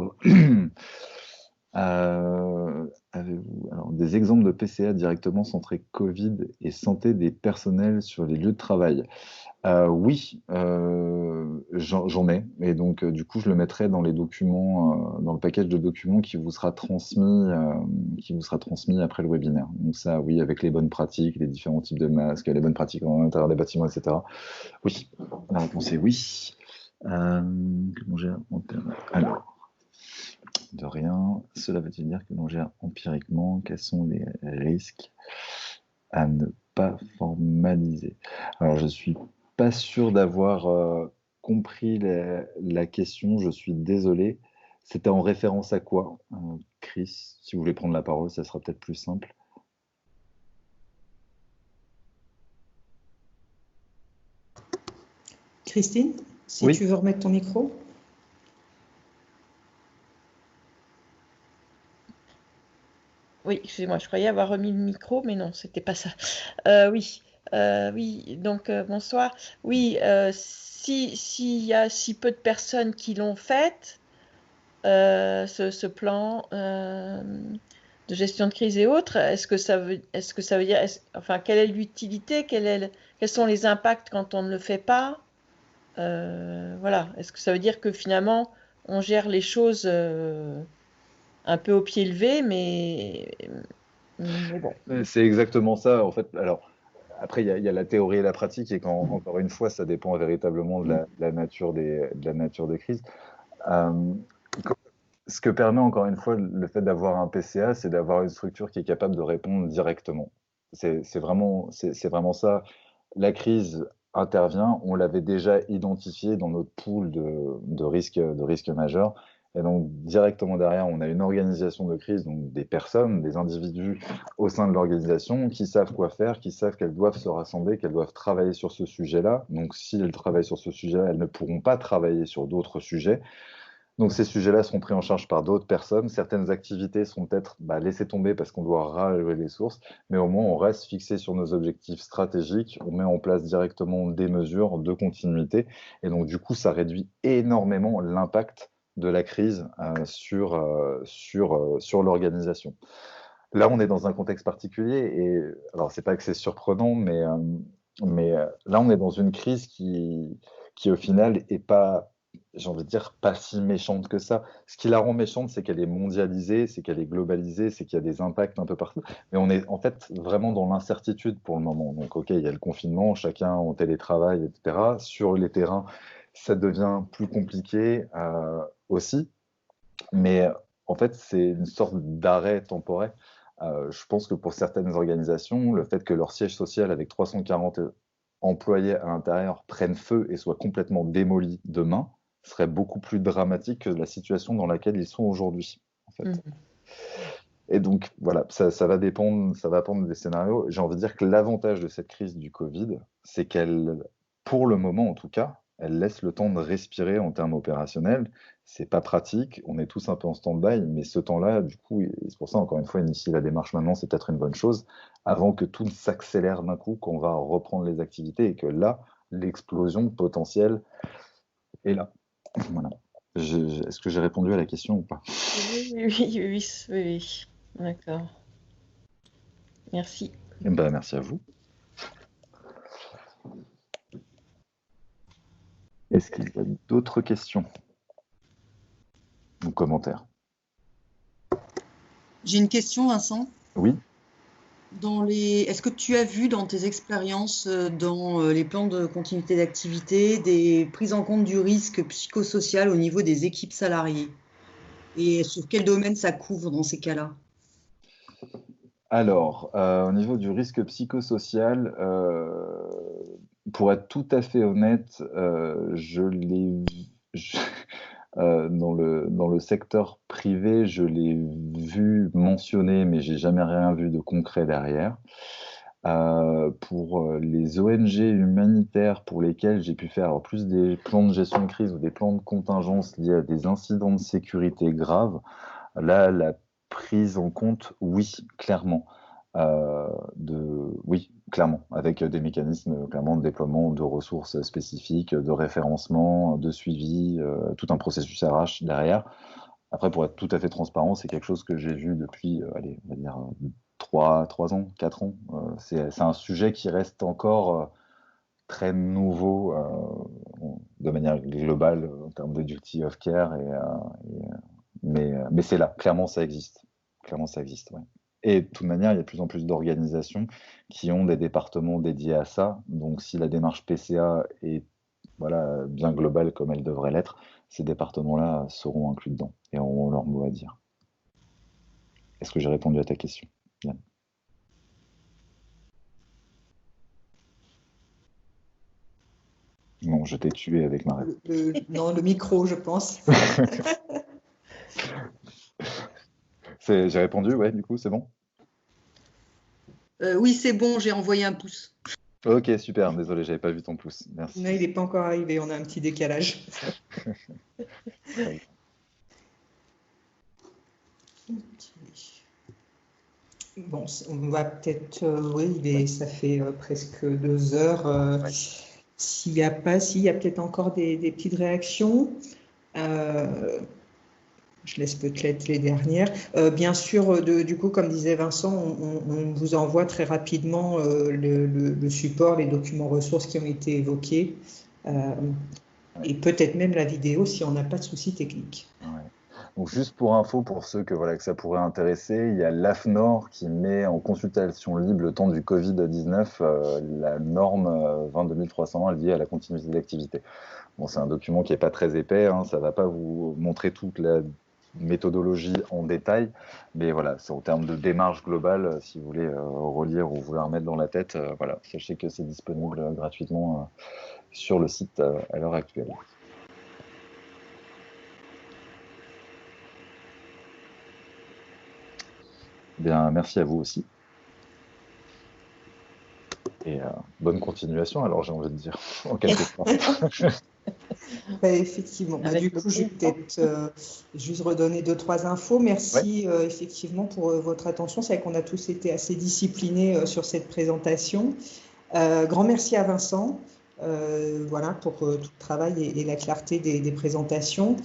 Alors, avez-vous des exemples de PCA directement centrés Covid et santé des personnels sur les lieux de travail? Oui, j'en ai. Et donc, du coup, je le mettrai dans les documents, dans le package de documents qui vous sera transmis après le webinaire. Donc ça, oui, avec les bonnes pratiques, les différents types de masques, les bonnes pratiques à l'intérieur des bâtiments, etc. Oui, la réponse est oui. Comment gère alors, de rien. Cela veut-il dire que l'on gère empiriquement? Quels sont les risques à ne pas formaliser? Alors, je suis pas sûr d'avoir compris la question, je suis désolé. C'était en référence à quoi, Chris? Si vous voulez prendre la parole, ça sera peut-être plus simple. Christine, si tu veux remettre ton micro. Oui, excusez-moi, je croyais avoir remis le micro, mais non, c'était pas ça. Oui, donc bonsoir. Oui, s'il y a si peu de personnes qui l'ont fait, ce plan de gestion de crise et autres, est-ce que ça veut dire, enfin, quelle est l'utilité, quels sont les impacts quand on ne le fait pas? Voilà, est-ce que ça veut dire que finalement on gère les choses un peu au pied levé, mais bon. C'est exactement ça, en fait. Alors, après, il y a la théorie et la pratique, et encore une fois, ça dépend véritablement de la nature des crises. Ce que permet encore une fois le fait d'avoir un PCA, c'est d'avoir une structure qui est capable de répondre directement. C'est vraiment ça. La crise intervient, on l'avait déjà identifié dans notre pool de risques majeurs. Et donc, directement derrière, on a une organisation de crise, donc des personnes, des individus au sein de l'organisation qui savent quoi faire, qui savent qu'elles doivent se rassembler, qu'elles doivent travailler sur ce sujet-là. Donc, si elles travaillent sur ce sujet-là, elles ne pourront pas travailler sur d'autres sujets. Donc ces sujets-là seront pris en charge par d'autres personnes. Certaines activités seront peut-être laissées tomber parce qu'on doit relever les sources, mais au moins on reste fixé sur nos objectifs stratégiques, on met en place directement des mesures de continuité, et donc du coup ça réduit énormément l'impact de la crise sur l'organisation. Là on est dans un contexte particulier, et alors c'est pas que c'est surprenant, mais là on est dans une crise qui au final est pas, j'ai envie de dire, pas si méchante que ça. Ce qui la rend méchante, c'est qu'elle est mondialisée, c'est qu'elle est globalisée, c'est qu'il y a des impacts un peu partout. Mais on est en fait vraiment dans l'incertitude pour le moment. Donc, ok, il y a le confinement, chacun en télétravail, etc. Sur les terrains, ça devient plus compliqué aussi. Mais en fait, c'est une sorte d'arrêt temporaire. Je pense que pour certaines organisations, le fait que leur siège social avec 340 employés à l'intérieur prenne feu et soit complètement démoli demain, serait beaucoup plus dramatique que la situation dans laquelle ils sont aujourd'hui, en fait. Et donc, voilà, ça va dépendre des scénarios. J'ai envie de dire que l'avantage de cette crise du Covid, c'est qu'elle, pour le moment en tout cas, elle laisse le temps de respirer en termes opérationnels. C'est pas pratique, on est tous un peu en stand-by, mais ce temps-là, du coup, et c'est pour ça, encore une fois, initier la démarche maintenant, c'est peut-être une bonne chose, avant que tout s'accélère d'un coup, qu'on va reprendre les activités et que là, l'explosion potentielle est là. Voilà. Est-ce que j'ai répondu à la question ou pas? Oui. D'accord. Merci. Merci à vous. Est-ce qu'il y a d'autres questions ou commentaires? J'ai une question, Vincent. Oui. Est-ce que tu as vu dans tes expériences dans les plans de continuité d'activité des prises en compte du risque psychosocial au niveau des équipes salariées? Et sur quel domaine ça couvre dans ces cas-là? Alors, au niveau du risque psychosocial, pour être tout à fait honnête, je l'ai dans le secteur privé, je l'ai vu mentionné, mais j'ai jamais rien vu de concret derrière. Pour les ONG humanitaires pour lesquelles j'ai pu faire plus des plans de gestion de crise ou des plans de contingence liés à des incidents de sécurité graves, là, la prise en compte, oui, clairement. Oui, clairement, avec des mécanismes clairement de déploiement de ressources spécifiques, de référencement, de suivi, tout un processus RH derrière. Après, pour être tout à fait transparent, c'est quelque chose que j'ai vu depuis, allez, on va dire 3 ans, 4 ans. C'est un sujet qui reste encore très nouveau de manière globale en termes de duty of care, mais c'est là, clairement ça existe. Clairement ça existe, ouais. Et de toute manière, il y a de plus en plus d'organisations qui ont des départements dédiés à ça. Donc si la démarche PCA est bien globale comme elle devrait l'être, ces départements-là seront inclus dedans et auront leur mot à dire. Est-ce que j'ai répondu à ta question, Yann? Non, je t'ai tué avec ma réponse. Non, le micro, je pense. J'ai répondu, ouais, du coup, c'est bon? Oui, c'est bon, j'ai envoyé un pouce. Ok, super. Désolé, j'avais pas vu ton pouce. Merci. Non, il n'est pas encore arrivé, on a un petit décalage. Très bien. Bon, on va peut-être, oui, ça fait presque 2 heures. S'il y a peut-être encore des petites réactions. Je laisse peut-être les dernières. Bien sûr, du coup, comme disait Vincent, on vous envoie très rapidement le support, les documents ressources qui ont été évoqués, et peut-être même la vidéo si on n'a pas de soucis techniques. Ouais. Donc juste pour info, pour ceux que ça pourrait intéresser, il y a l'AFNOR qui met en consultation libre le temps du Covid-19 la norme 22301 liée à la continuité d'activité. Bon, c'est un document qui n'est pas très épais, hein, ça ne va pas vous montrer toute la méthodologie en détail, mais voilà, c'est en termes de démarche globale, si vous voulez relire ou vous la remettre dans la tête, voilà, sachez que c'est disponible gratuitement sur le site à l'heure actuelle. Bien, merci à vous aussi. Et bonne continuation, alors j'ai envie de dire, en quelque sorte. Effectivement. Du coup, je vais peut-être juste redonner 2-3 infos. Merci effectivement pour votre attention. C'est vrai qu'on a tous été assez disciplinés sur cette présentation. Grand merci à Vincent voilà, pour tout le travail et la clarté des présentations.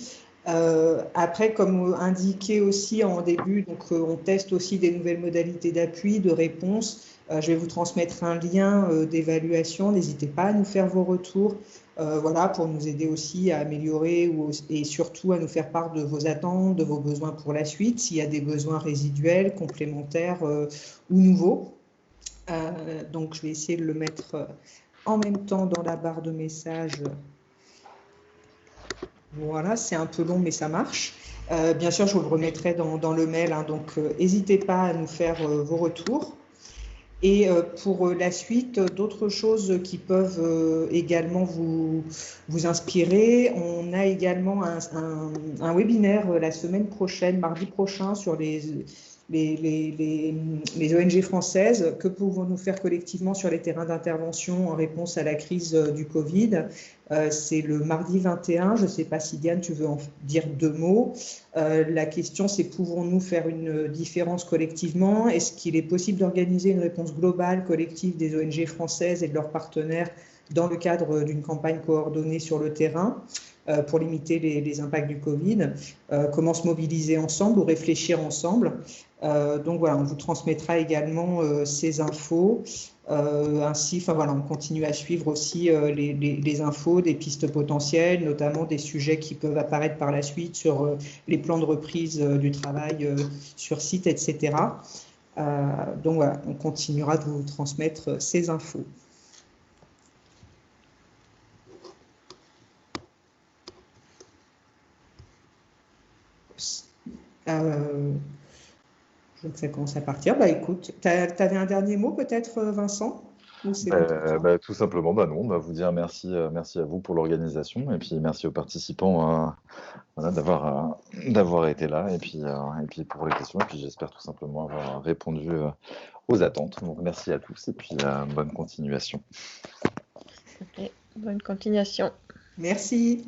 Après, comme indiqué aussi en début, donc, on teste aussi des nouvelles modalités d'appui, de réponse. Je vais vous transmettre un lien d'évaluation. N'hésitez pas à nous faire vos retours. Voilà, pour nous aider aussi à améliorer et surtout à nous faire part de vos attentes, de vos besoins pour la suite, s'il y a des besoins résiduels, complémentaires ou nouveaux. Donc, je vais essayer de le mettre en même temps dans la barre de messages. Voilà, c'est un peu long, mais ça marche. Bien sûr, je vous le remettrai dans le mail, hein, donc n'hésitez pas à nous faire vos retours. Et pour la suite, d'autres choses qui peuvent également vous inspirer. On a également un webinaire la semaine prochaine, mardi prochain, sur les ONG françaises. Que pouvons-nous faire collectivement sur les terrains d'intervention en réponse à la crise du Covid? C'est le mardi 21. Je ne sais pas si Diane, tu veux en dire 2 mots. La question, c'est pouvons-nous faire une différence collectivement? Est-ce qu'il est possible d'organiser une réponse globale, collective des ONG françaises et de leurs partenaires dans le cadre d'une campagne coordonnée sur le terrain pour limiter les impacts du Covid? Comment se mobiliser ensemble ou réfléchir ensemble? Donc voilà, on vous transmettra également ces infos. Ainsi, voilà, on continue à suivre aussi les infos, des pistes potentielles, notamment des sujets qui peuvent apparaître par la suite sur les plans de reprise du travail sur site, etc. Donc voilà, on continuera de vous transmettre ces infos. Je vois que ça commence à partir. Bah écoute, tu avais un dernier mot peut-être, Vincent? Ou c'est bon Tout simplement, non, vous dire merci à vous pour l'organisation et puis merci aux participants voilà, d'avoir été là et puis pour les questions et puis j'espère tout simplement avoir répondu aux attentes. Donc merci à tous et puis bonne continuation. Okay. Bonne continuation. Merci.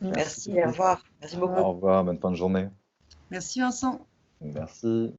Merci, au revoir. Merci beaucoup. Au revoir, bonne fin de journée. Merci Vincent. Merci.